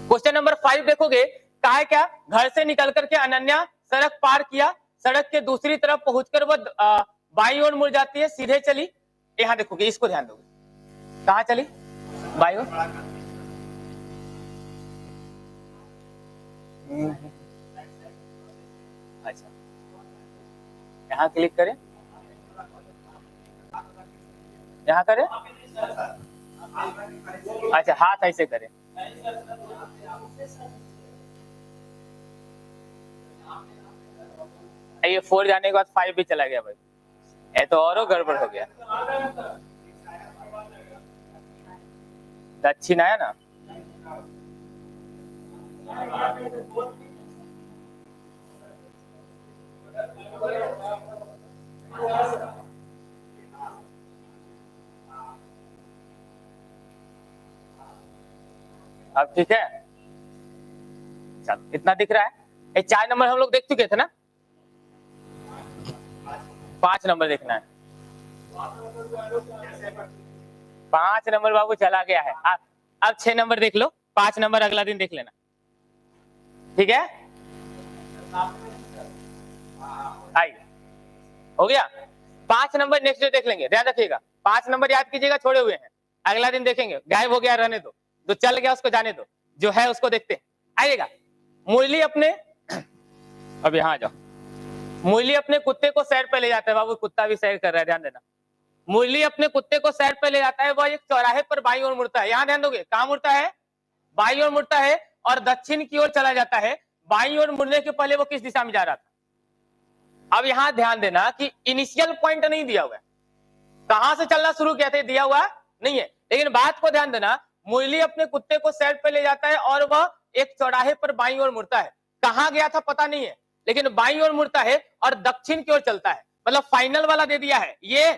क्वेश्चन नंबर 5 देखोगे, कहा है क्या, घर से निकल करके अनन्या सड़क पार किया, सड़क के दूसरी तरफ पहुंचकर वो बाईं ओर मुड़ जाती है, सीधे चली। यहाँ देखोगे, इसको ध्यान दोगे, कहाँ चली, बाईं ओर। अच्छा, यहाँ क्लिक करें, यहाँ करें, अच्छा हाथ ऐसे करें, ये 4 जाने के बाद 5 भी चला गया भाई, ये तो और गड़बड़ हो गया। दक्षिण आया ना, अब ठीक है, चलो इतना दिख रहा है। ये 4 नंबर हम लोग देख चुके थे ना, 5 नंबर देखना है। 5 नंबर बाबू चला गया है, अब 6 नंबर देख लो, 5 नंबर अगला दिन देख लेना, ठीक है। आइए, हो गया। 5 नंबर नेक्स्ट डे देख लेंगे, ध्यान रखिएगा। 5 नंबर याद कीजिएगा, छोड़े हुए हैं, अगला दिन देखेंगे। गायब हो गया रहने दो, जो चल गया उसको जाने दो, जो है उसको देखते हैं। आइएगा, मुरली अपने, अब यहाँ आ जाओ। मुरली अपने कुत्ते को सैर पे ले जाता है, बाबू कुत्ता भी सैर कर रहा है, ध्यान देना। मुरली अपने कुत्ते को सैर पे ले जाता है, वह एक चौराहे पर बाईं ओर मुड़ता है, यहाँ ध्यान दोगे, कहाँ मुड़ता है, बाईं ओर मुड़ता है, और दक्षिण की ओर चला जाता है। बाईं ओर मुड़ने के पहले वो किस दिशा में जा रहा था? अब यहाँ ध्यान देना कि इनिशियल पॉइंट नहीं दिया हुआ है, कहां से चलना शुरू किया था दिया हुआ नहीं है, लेकिन बात को ध्यान देना, मुरली अपने कुत्ते को सैर पे ले जाता है और वह एक चौराहे पर बाईं ओर मुड़ता है। कहां गया था पता नहीं है, लेकिन बाईं ओर मुड़ता है और दक्षिण की ओर चलता है, मतलब फाइनल वाला दे दिया है, ये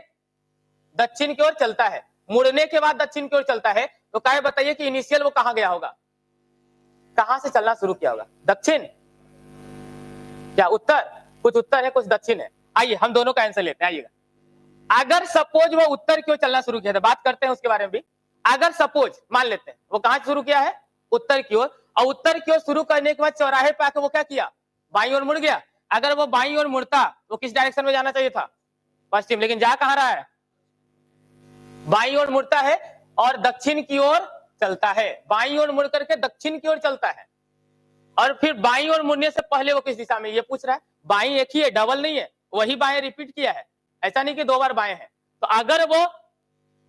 दक्षिण की ओर चलता है, मुड़ने के बाद दक्षिण की ओर चलता है। तो क्या बताइए कि इनिशियल वो कहां गया होगा, कहां से चलना शुरू किया होगा, दक्षिण, क्या उत्तर, कुछ उत्तर है कुछ दक्षिण है। आइए हम दोनों का आंसर लेते हैं, आइएगा। अगर सपोज वो उत्तर की ओर चलना शुरू किया था, बात करते हैं उसके बारे में भी। अगर सपोज मान लेते हैं वो कहां शुरू किया है, उत्तर की ओर, और उत्तर की ओर शुरू करने के बाद चौराहे पे आकर वो क्या किया, बाईं ओर मुड़ गया। अगर वो बाईं ओर मुड़ता तो किस डायरेक्शन में जाना चाहिए था, पश्चिम, लेकिन जा कहां रहा है, बाईं ओर मुड़ता है और दक्षिण की ओर चलता है, बाईं ओर मुड़ करके दक्षिण की ओर चलता है। और फिर बाईं ओर मुड़ने से पहले वो किस दिशा में, ये पूछ रहा है। बाईं एक ही है, डबल नहीं है, वही बाएं रिपीट किया है, ऐसा नहीं कि 2 बार बाएं हैं। तो अगर वो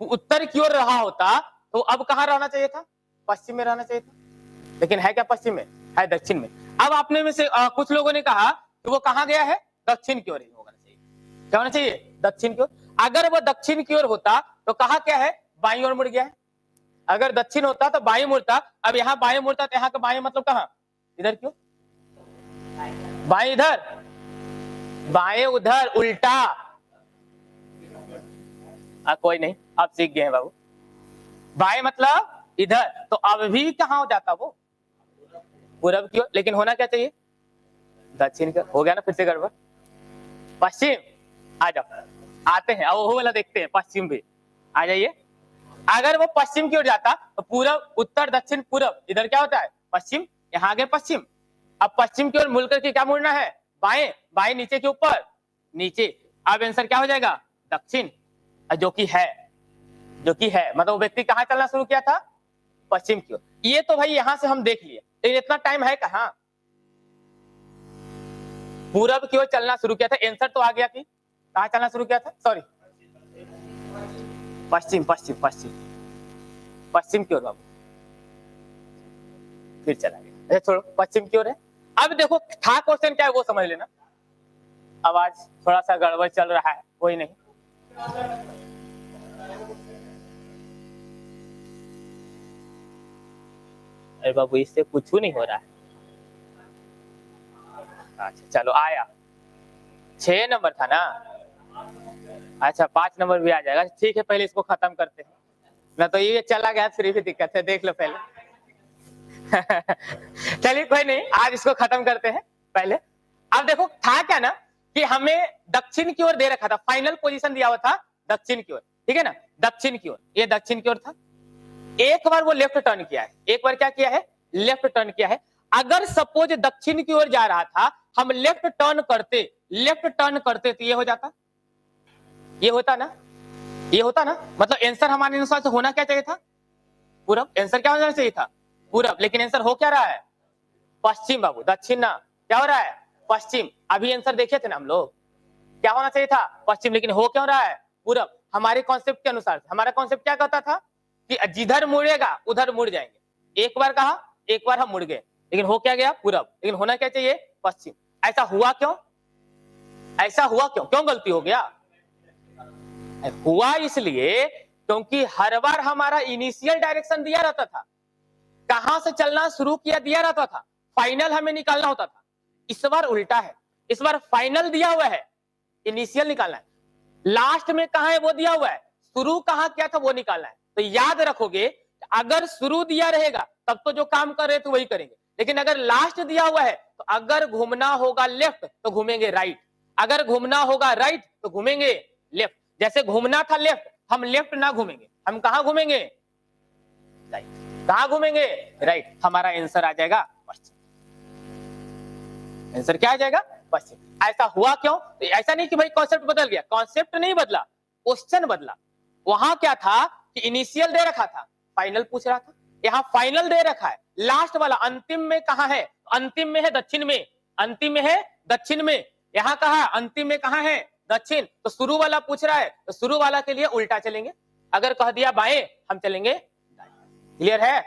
उत्तर की ओर रहा होता तो अब कहां रहना चाहिए था, पश्चिम में रहना चाहिए था, लेकिन है क्या पश्चिम में, है दक्षिण में। अब आपने में से कुछ लोगों ने कहा कि वो कहां गया है, दक्षिण की ओर ही होना चाहिए, क्या होना चाहिए, दक्षिण की ओर। अगर वो दक्षिण की ओर होता तो कहा क्या है, बाईं ओर मुड़ गया है। अगर दक्षिण होता तो बाईं मुड़ता, अब यहाँ बाएं मुड़ता तो यहाँ का बाएं मतलब कहां, इधर क्यों, बाएं इधर, बाएं उधर, उल्टा। कोई नहीं, आप सीख गए हैं बाबू, बाएं मतलब इधर, तो अब भी कहां हो जाता वो, पूरब की ओर, लेकिन होना क्या चाहिए, दक्षिण की ओर। हो गया ना फिर से गड़बड़, पश्चिम। आ जाओ, आते हैं, अब वो वाला देखते हैं, पश्चिम भी आ जाइए। अगर वो पश्चिम की ओर जाता तो पूरब, उत्तर, दक्षिण, पूरब, इधर क्या होता है, पश्चिम, यहाँ आगे पश्चिम। अब पश्चिम की ओर मुड़ करके क्या मुड़ना है, बाएं, बाएं नीचे के ऊपर, नीचे। अब आंसर क्या हो जाएगा, दक्षिण, जो कि है, जो कि है, मतलब वो व्यक्ति कहाँ चलना शुरू किया था, पश्चिम की ओर। ये तो भाई यहां से हम देख लिए, लेकिन इतना टाइम है कहाँ, पूरब की ओर चलना शुरू किया था। आंसर तो आ गया कि कहाँ चलना शुरू किया था, सॉरी पश्चिम पश्चिम पश्चिम पश्चिम की ओर बाबू, फिर चला गया। छोड़ो, पश्चिम की ओर है। अब देखो था क्वेश्चन क्या है वो समझ लेना। आवाज थोड़ा सा गड़बड़ चल रहा है, कोई नहीं। अरे बाबू इससे कुछ नहीं हो रहा है। अच्छा चलो आया, 6 नंबर था ना, अच्छा 5 नंबर भी आ जाएगा, ठीक है। पहले इसको खत्म करते हैं, ना तो ये चला गया फिर भी दिक्कत है, देख लो पहले। चलिए कोई नहीं, आज इसको खत्म करते हैं पहले। अब देखो था क्या ना कि हमें दक्षिण की ओर दे रखा था, फाइनल पोजीशन दिया हुआ था दक्षिण की ओर, ठीक है ना, दक्षिण की ओर, ये दक्षिण की ओर था। एक बार वो लेफ्ट टर्न किया है, एक बार क्या किया है, लेफ्ट टर्न किया है। अगर सपोज दक्षिण की ओर जा रहा था, हम लेफ्ट टर्न करते तो ये हो जाता, ये होता ना, ये होता ना, मतलब आंसर हमारे अनुसार से होना क्या चाहिए था, पूरब। आंसर क्या होना चाहिए था, पूरब, लेकिन आंसर हो क्या रहा है, पश्चिम बाबू, दक्षिण ना, क्या हो रहा है, पश्चिम। अभी आंसर देखे थे ना हम लोग, क्या होना चाहिए था, पश्चिम, लेकिन हो क्यों रहा है, पूरब। हमारे कॉन्सेप्ट के अनुसार, हमारा कॉन्सेप्ट क्या कहता था कि जिधर मुड़ेगा उधर मुड़ जाएंगे। एक बार कहा, एक बार हम मुड़ गए, लेकिन हो क्या गया, पूरब, लेकिन होना क्या चाहिए, पश्चिम। ऐसा हुआ क्यों, ऐसा हुआ क्यों, क्यों गलती हो गया, हुआ इसलिए क्योंकि हर बार हमारा इनिशियल डायरेक्शन दिया रहता था, कहां से चलना शुरू किया दिया रहता था, फाइनल हमें निकालना होता था। इस बार उल्टा है, इस बार फाइनल दिया हुआ है, इनिशियल निकालना है, लास्ट में कहा है वो दिया हुआ है, शुरू कहां किया था वो निकालना है। तो याद रखोगे, अगर शुरू दिया रहेगा तब तो जो काम कर रहे थे वही करेंगे, लेकिन अगर लास्ट दिया हुआ है तो अगर घूमना होगा लेफ्ट तो घूमेंगे राइट, अगर घूमना होगा राइट तो घूमेंगे लेफ्ट। जैसे घूमना था लेफ्ट, हम लेफ्ट ना घूमेंगे, हम कहां घूमेंगे, राइट। कहां घूमेंगे, राइट। हमारा आंसर आ जाएगा पश्चिम, आंसर क्या आ जाएगा, पश्चिम। ऐसा हुआ क्यों, ऐसा नहीं कि भाई कॉन्सेप्ट बदल गया, कॉन्सेप्ट नहीं बदला, क्वेश्चन बदला। वहां क्या था कि इनिशियल दे रखा था, फाइनल पूछ रहा था, यहाँ फाइनल दे रखा है, लास्ट वाला अंतिम में कहा है, अंतिम में है दक्षिण में, अंतिम में है दक्षिण में, यहाँ कहा अंतिम में कहा है, दक्षिण। तो शुरू वाला पूछ रहा है, तो शुरू वाला के लिए उल्टा चलेंगे, अगर कह दिया बाएं हम चलेंगे दाएं। क्लियर है,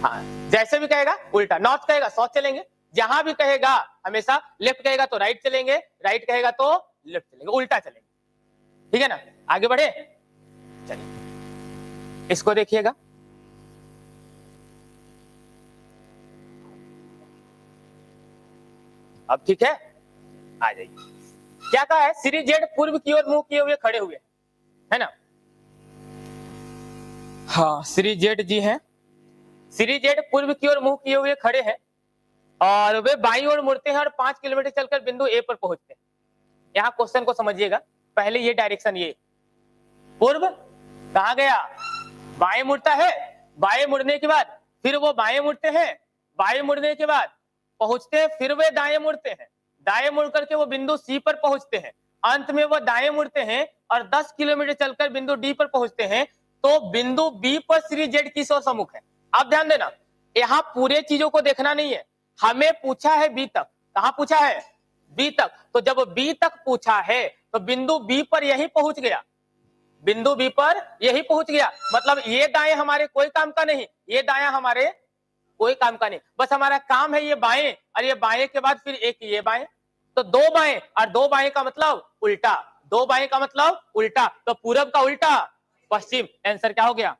हाँ, जैसे भी कहेगा उल्टा, नॉर्थ कहेगा साउथ चलेंगे, जहां भी कहेगा हमेशा लेफ्ट कहेगा तो राइट चलेंगे, राइट कहेगा तो लेफ्ट चलेंगे, उल्टा चलेंगे, ठीक है ना। आगे बढ़े, चलिए इसको देखिएगा। अब ठीक है, आ जाइए। क्या कहा है, श्री जेड पूर्व की ओर मुंह किए हुए खड़े हुए, है ना, हाँ श्री जेड जी हैं, श्री जेड पूर्व की ओर मुंह किए हुए खड़े हैं और वे बाईं ओर मुड़ते हैं और 5 किलोमीटर चलकर बिंदु ए पर पहुंचते हैं। यहाँ क्वेश्चन को समझिएगा, पहले ये डायरेक्शन, ये पूर्व कहा गया, बाएं मुड़ता है, बाएं मुड़ने के बाद फिर वो बाएं मुड़ते हैं, बाएं मुड़ने के बाद पहुंचते हैं, फिर वे दाएं मुड़ते हैं, दाएं मुड़ करके वो बिंदु सी पर पहुंचते हैं, अंत में वो दाएं मुड़ते हैं और 10 किलोमीटर चलकर बिंदु डी पर पहुंचते हैं। तो बिंदु बी पर श्री जेड किस ओर सम्मुख है, आप ध्यान देना, यहाँ पूरे चीजों को देखना नहीं है, हमें पूछा है बी तक, कहां पूछा है, बी तक। तो जब बी तक पूछा है तो बिंदु बी पर यही पहुंच गया, बिंदु बी पर यही पहुंच गया, मतलब ये दाएं हमारे कोई काम का नहीं, ये दाया हमारे कोई काम का नहीं, बस हमारा काम है ये बाएं, और ये बाएं के बाद फिर एक ये बाएं, तो 2 बाएं, और 2 बाएं का मतलब उल्टा, 2 बाएं का मतलब उल्टा, तो पूरब का उल्टा पश्चिम। आंसर क्या हो गया,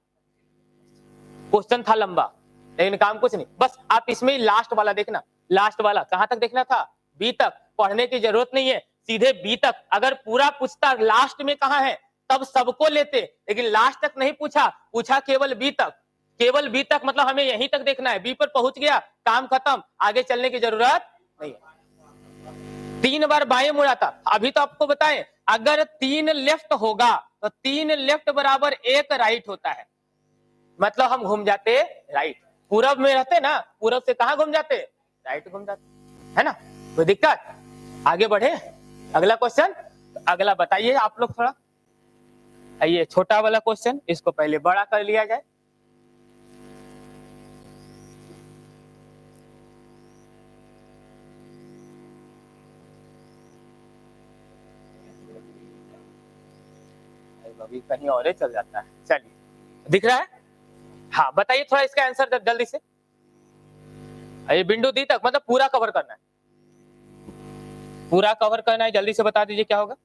क्वेश्चन था लंबा लेकिन काम कुछ नहीं, बस आप इसमें लास्ट वाला देखना, लास्ट वाला कहां तक देखना था, बी तक, पढ़ने की जरूरत नहीं है, सीधे बी तक। अगर पूरा पूछता लास्ट में कहां है तब सबको लेते, लेकिन लास्ट तक नहीं पूछा, पूछा केवल बी तक, केवल बी तक, मतलब हमें यहीं तक देखना है, बी पर पहुंच गया, काम खत्म, आगे चलने की जरूरत नहीं है। 3 बार बाएं मुड़ा था, अभी तो आपको बताएं, अगर 3 लेफ्ट होगा तो 3 लेफ्ट बराबर 1 राइट होता है, मतलब हम घूम जाते राइट, पूरब में रहते ना, पूरब से कहां घूम जाते, राइट घूम जाते, है ना, कोई दिक्कत। आगे बढ़े, अगला क्वेश्चन, अगला बताइए आप लोग थोड़ा, ये छोटा वाला क्वेश्चन, इसको पहले बड़ा कर लिया जाए। अभी कहीं और ही चल जाता है। चलिए, दिख रहा है? हाँ, बताइए थोड़ा इसका आंसर जल्दी से। ये बिंदु डी तक मतलब पूरा कवर करना है, पूरा कवर करना है, जल्दी से बता दीजिए क्या होगा।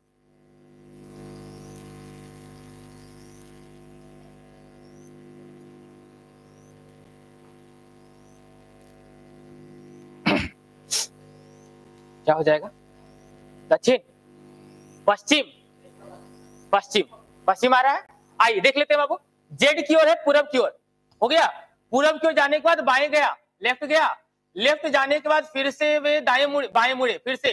क्या हो जाएगा? दक्षिण, पश्चिम, पश्चिम, पश्चिम आ रहा है। आइए देख लेते हैं बाबू। जेड की ओर है, पूरब की ओर। हो गया? पूरब की ओर जाने के बाद बाएं गया, लेफ्ट गया, लेफ्ट जाने के बाद फिर से वे दाएं मुड़े, बाएं मुड़े, फिर से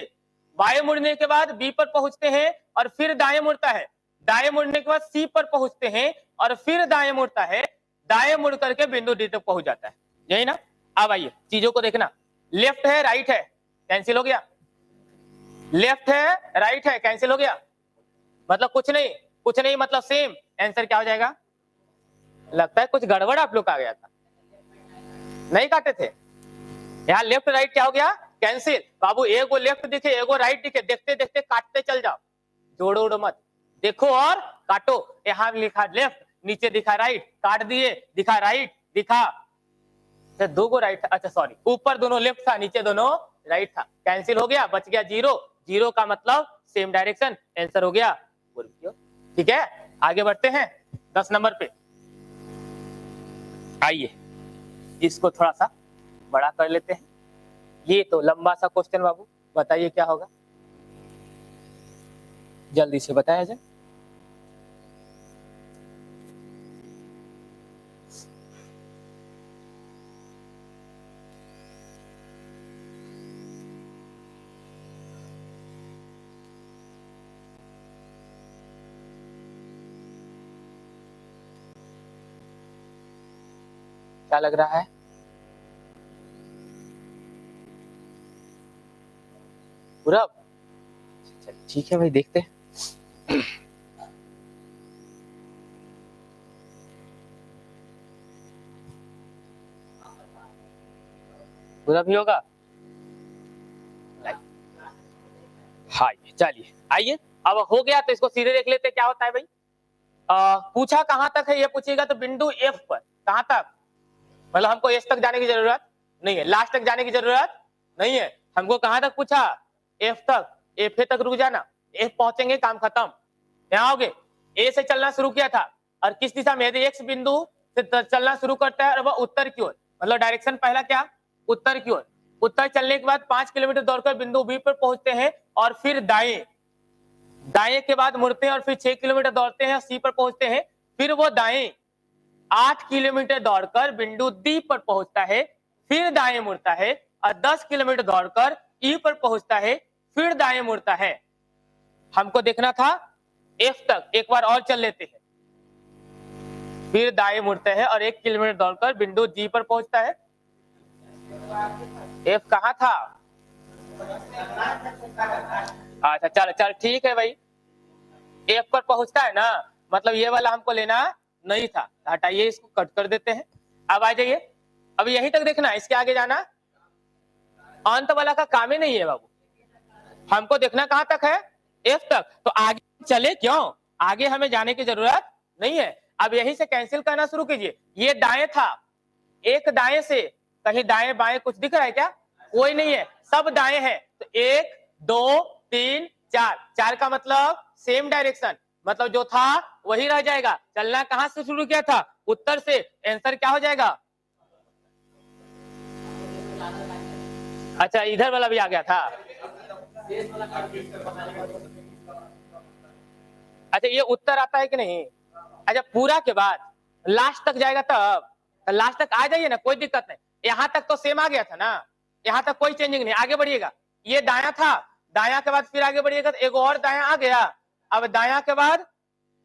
बाएं मुड़ने के बाद बी पर पहुंचते हैं और फिर दाएं मुड़ता है। दाएं मुड़ने के बाद सी पर पहुंचते हैं और फिर दाएं मुड़ता है। दाएं मुड़ करके बिंदु डी तक पहुंच जाता है। यही ना? अब आइए चीजों को देखना। लेफ्ट है, राइट है, कैंसिल हो गया। लेफ्ट है, राइट है, कैंसिल हो गया। मतलब कुछ नहीं, कुछ नहीं मतलब सेम। आंसर क्या हो जाएगा? लगता है कुछ गड़बड़ आप लोग का आ गया था, नहीं काटे थे। यहाँ लेफ्ट राइट क्या हो गया? कैंसिल। बाबू एगो लेफ्ट दिखे, एगो राइट दिखे, देखते देखते काटते चल जाओ, जोड़ो उड़ो मत। देखो और काटो। यहाँ लिखा लेफ्ट, नीचे दिखा राइट, काट दिए, दिखा राइट, दिखा दो गो राइट, अच्छा सॉरी, ऊपर दोनों लेफ्ट था, नीचे दोनों राइट था, कैंसिल हो गया, बच गया जीरो। जीरो का मतलब सेम डायरेक्शन, आंसर हो गया। ठीक है, आगे बढ़ते हैं 10 नंबर पे। आइए इसको थोड़ा सा बड़ा कर लेते हैं। ये तो लंबा सा क्वेश्चन बाबू, बताइए क्या होगा, जल्दी से बताया जाए। क्या लग रहा है? पूरब? ठीक है भाई, देखते हैं। पूरब ही होगा। हाँ चलिए, आइए अब हो गया तो इसको सीधे देख लेते क्या होता है भाई। पूछा कहां तक है, ये पूछेगा तो बिंदु एफ पर कहां तक, मतलब हमको एस तक जाने की जरूरत नहीं है, लास्ट तक जाने की जरूरत नहीं है, हमको कहां तक पूछा? एफ तक। एफ तक रुक जाना, एफ पहुंचेंगे काम खत्म। यहाँ आओगे, ए से चलना शुरू किया था और किस दिशा में? यदि एक्स बिंदु से चलना शुरू करता है और वह उत्तर की ओर, मतलब डायरेक्शन पहला क्या? उत्तर की ओर। उत्तर चलने के बाद 5 किलोमीटर दौड़कर बिंदु बी पर पहुंचते हैं और फिर दाएं, दाएं के बाद मुड़ते हैं और फिर 6 किलोमीटर दौड़ते हैं, सी पर पहुंचते हैं। फिर वो दाएं 8 किलोमीटर दौड़कर बिंदु डी पर पहुंचता है, फिर दाएं मुड़ता है और 10 किलोमीटर दौड़कर ई पर पहुंचता है, फिर दाएं मुड़ता है। हमको देखना था एफ तक, एक बार और चल लेते हैं। फिर दाएं मुड़ते हैं और 1 किलोमीटर दौड़कर बिंदु जी पर पहुंचता है। एफ कहाँ था? अच्छा चल चल ठीक है भाई, एफ पर पहुंचता है ना, मतलब ये वाला हमको लेना नहीं था, हटाइए इसको, कट कर देते हैं। अब आ जाइए, अब यहीं तक देखना, इसके आगे जाना अंत वाला का काम ही नहीं है बाबू, हमको देखना कहां तक है? एफ तक। तो आगे चले क्यों? आगे हमें जाने की जरूरत नहीं है। अब यहीं से कैंसिल करना शुरू कीजिए। ये दाएं था, एक दाएं से, कहीं दाएं बाएं कुछ दिख रहा है क्या? कोई नहीं है, सब दाएं है। तो 1 2 3 4, 4 का मतलब सेम डायरेक्शन, मतलब जो था वही रह जाएगा। चलना कहां से शुरू किया था? उत्तर से। आंसर क्या हो जाएगा? अच्छा इधर वाला भी आ गया था। अच्छा ये उत्तर आता है कि नहीं? अच्छा पूरा के बाद लास्ट तक जाएगा तब, तो लास्ट तक आ जाइए ना, कोई दिक्कत नहीं। यहाँ तक तो सेम आ गया था ना, यहाँ तक कोई चेंजिंग नहीं, आगे बढ़िएगा। ये दाया था, दाया के बाद फिर आगे बढ़िएगा तो एक और दाया आ गया। अब दाया के बाद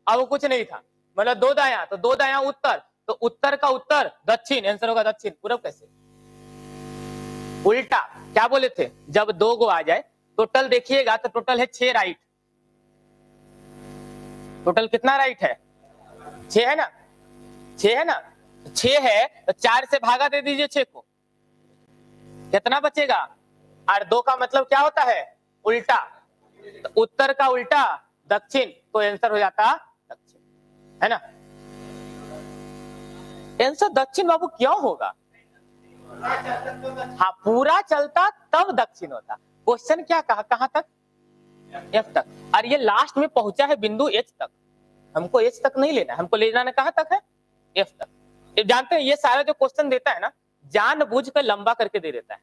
अब कुछ नहीं था, मतलब 2 दाया, तो 2 दाया उत्तर, तो उत्तर का उत्तर दक्षिण, आंसर होगा दक्षिण। पूरब कैसे? उल्टा। क्या बोले थे? जब 2 गो आ जाए, टोटल देखिएगा तो टोटल है 6 राइट। टोटल कितना राइट है? 6 है ना, 6 है ना, 6 है तो 4 से भागा दे दीजिए 6 को, कितना बचेगा? और 2 का मतलब क्या होता है? उल्टा, तो उत्तर का उल्टा दक्षिण, तो आंसर हो जाता दक्षिण, है ना। आंसर दक्षिण बाबू क्यों होगा? हाँ, पूरा चलता तब दक्षिण होता। क्वेश्चन क्या कहा, कहां तक? एफ तक, और ये लास्ट में पहुंचा है बिंदु एच तक। हमको एच तक नहीं लेना, हमको ले जाना कहां तक है? एफ तक। ये जानते हैं, ये सारा जो क्वेश्चन देता है ना, जानबूझ कर लंबा करके दे देता है।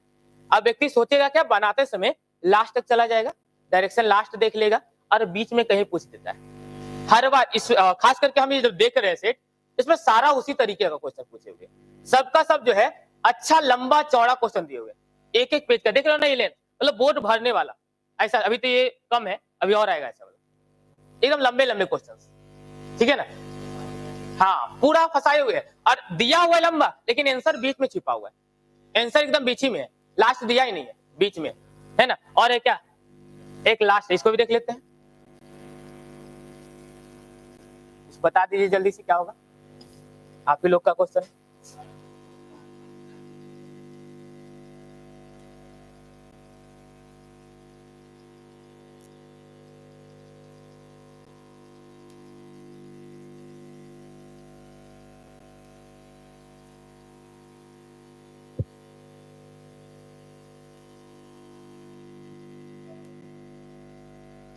अब व्यक्ति सोचेगा क्या, बनाते समय लास्ट तक चला जाएगा, डायरेक्शन लास्ट देख लेगा और बीच में कहीं पूछ देता है। हर बार इस खास करके हम ये जब देख रहे हैं सेट, इसमें सारा उसी तरीके का क्वेश्चन पूछे हुए, सबका सब जो है अच्छा लंबा चौड़ा क्वेश्चन दिए हुए, एक एक पेज का। देख रहे हो ना, ये लेंथ मतलब बोर्ड भरने वाला ऐसा। अभी तो ये कम है, अभी और आएगा ऐसा, एकदम लंबे लंबे क्वेश्चन, ठीक है ना। हाँ, पूरा फंसाए हुए है और दिया हुआ है लंबा, लेकिन आंसर बीच में छिपा हुआ है। आंसर एकदम बीच ही में है, लास्ट दिया ही नहीं है, बीच में है ना। और है क्या, एक लास्ट, इसको भी देख लेते हैं। बता दीजिए जल्दी से क्या होगा, आप ही लोग का क्वेश्चन।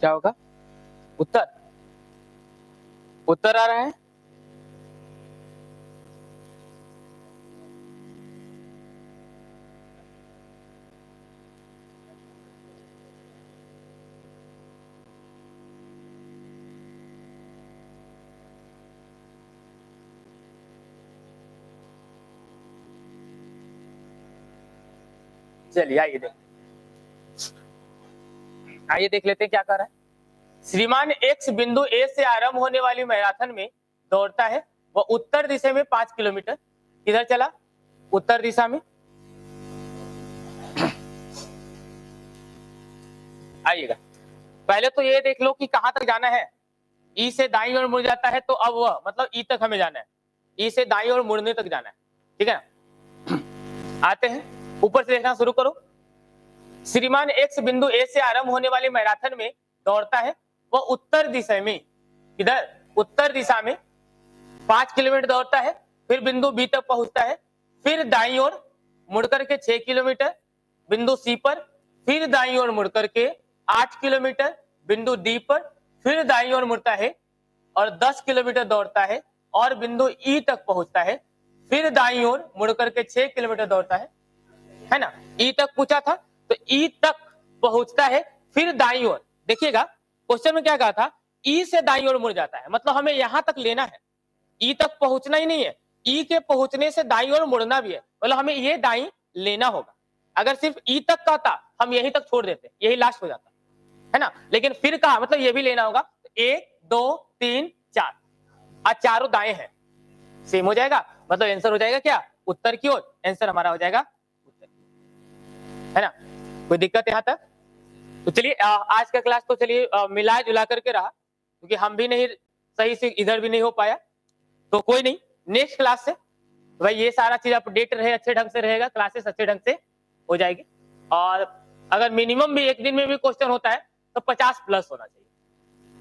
क्या होगा? उत्तर, उत्तर आ रहा है। चलिए आइए देख लेते हैं क्या कर रहा है। श्रीमान एक्स बिंदु ए से आरंभ होने वाली मैराथन में दौड़ता है, वह उत्तर दिशा में 5 किलोमीटर, किधर चला? उत्तर दिशा में। आइएगा, पहले तो ये देख लो कि कहां तक जाना है। ई से दाईं ओर मुड़ जाता है, तो अब वह मतलब ई तक हमें जाना है, ई से दाईं ओर मुड़ने तक जाना है, ठीक है ना। आते हैं, ऊपर से देखना शुरू करो। श्रीमान एक्स बिंदु ए से आरंभ होने वाली मैराथन में दौड़ता है, वह उत्तर दिशा में, इधर उत्तर दिशा में 5 किलोमीटर दौड़ता है, फिर बिंदु बी तक पहुंचता है, फिर दाईं ओर मुड़कर के 6 किलोमीटर बिंदु सी पर, फिर दाईं ओर मुड़कर के 8 किलोमीटर बिंदु डी पर, फिर दाईं ओर मुड़ता है और 10 किलोमीटर दौड़ता है और बिंदु ई तक पहुंचता है, फिर दाईं ओर मुड़कर के 6 किलोमीटर दौड़ता है ना। ई तक पूछा था, तो ई तक पहुंचता है, फिर दाईं ओर। देखिएगा क्वेश्चन में क्या कहा था, ई से दाईं ओर मुड़ जाता है, मतलब हमें यहां तक लेना है, ई तक पहुंचना ही नहीं है, ई के पहुंचने से दाईं ओर मुड़ना भी है, मतलब हमें ये दाईं लेना होगा। अगर सिर्फ ई तक का था, हम यहीं तक छोड़ देते, यही लास्ट हो जाता है ना। लेकिन फिर कहा मतलब ये भी लेना होगा, 1 2 3 4, आज चारों दाएं हैं, सेम हो जाएगा, मतलब आंसर हो जाएगा क्या? उत्तर की ओर। आंसर हमारा हो जाएगा उत्तर, है ना। कोई दिक्कत यहां तक? तो चलिए आज का क्लास तो चलिए मिला जुला करके रहा, क्योंकि हम भी नहीं सही से इधर भी नहीं हो पाया, तो कोई नहीं, नेक्स्ट क्लास से भाई ये सारा चीज अपडेट रहे, अच्छे ढंग से रहेगा, क्लासेस अच्छे ढंग से हो जाएगी। और अगर मिनिमम भी एक दिन में भी क्वेश्चन होता है तो 50 प्लस होना चाहिए,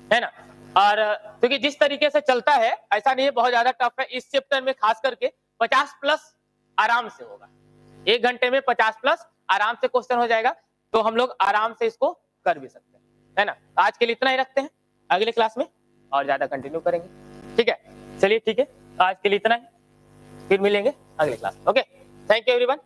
है ना। और क्योंकि जिस तरीके से चलता है ऐसा नहीं है बहुत ज्यादा टफ है, इस चैप्टर में खास करके 50 प्लस आराम से होगा, 1 घंटे में 50 प्लस आराम से क्वेश्चन हो जाएगा, तो हम लोग आराम से इसको कर भी सकते हैं, है ना। आज के लिए इतना ही रखते हैं, अगले क्लास में और ज्यादा कंटिन्यू करेंगे, ठीक है। चलिए ठीक है, आज के लिए इतना ही, फिर मिलेंगे अगले class. Okay, thank you everyone.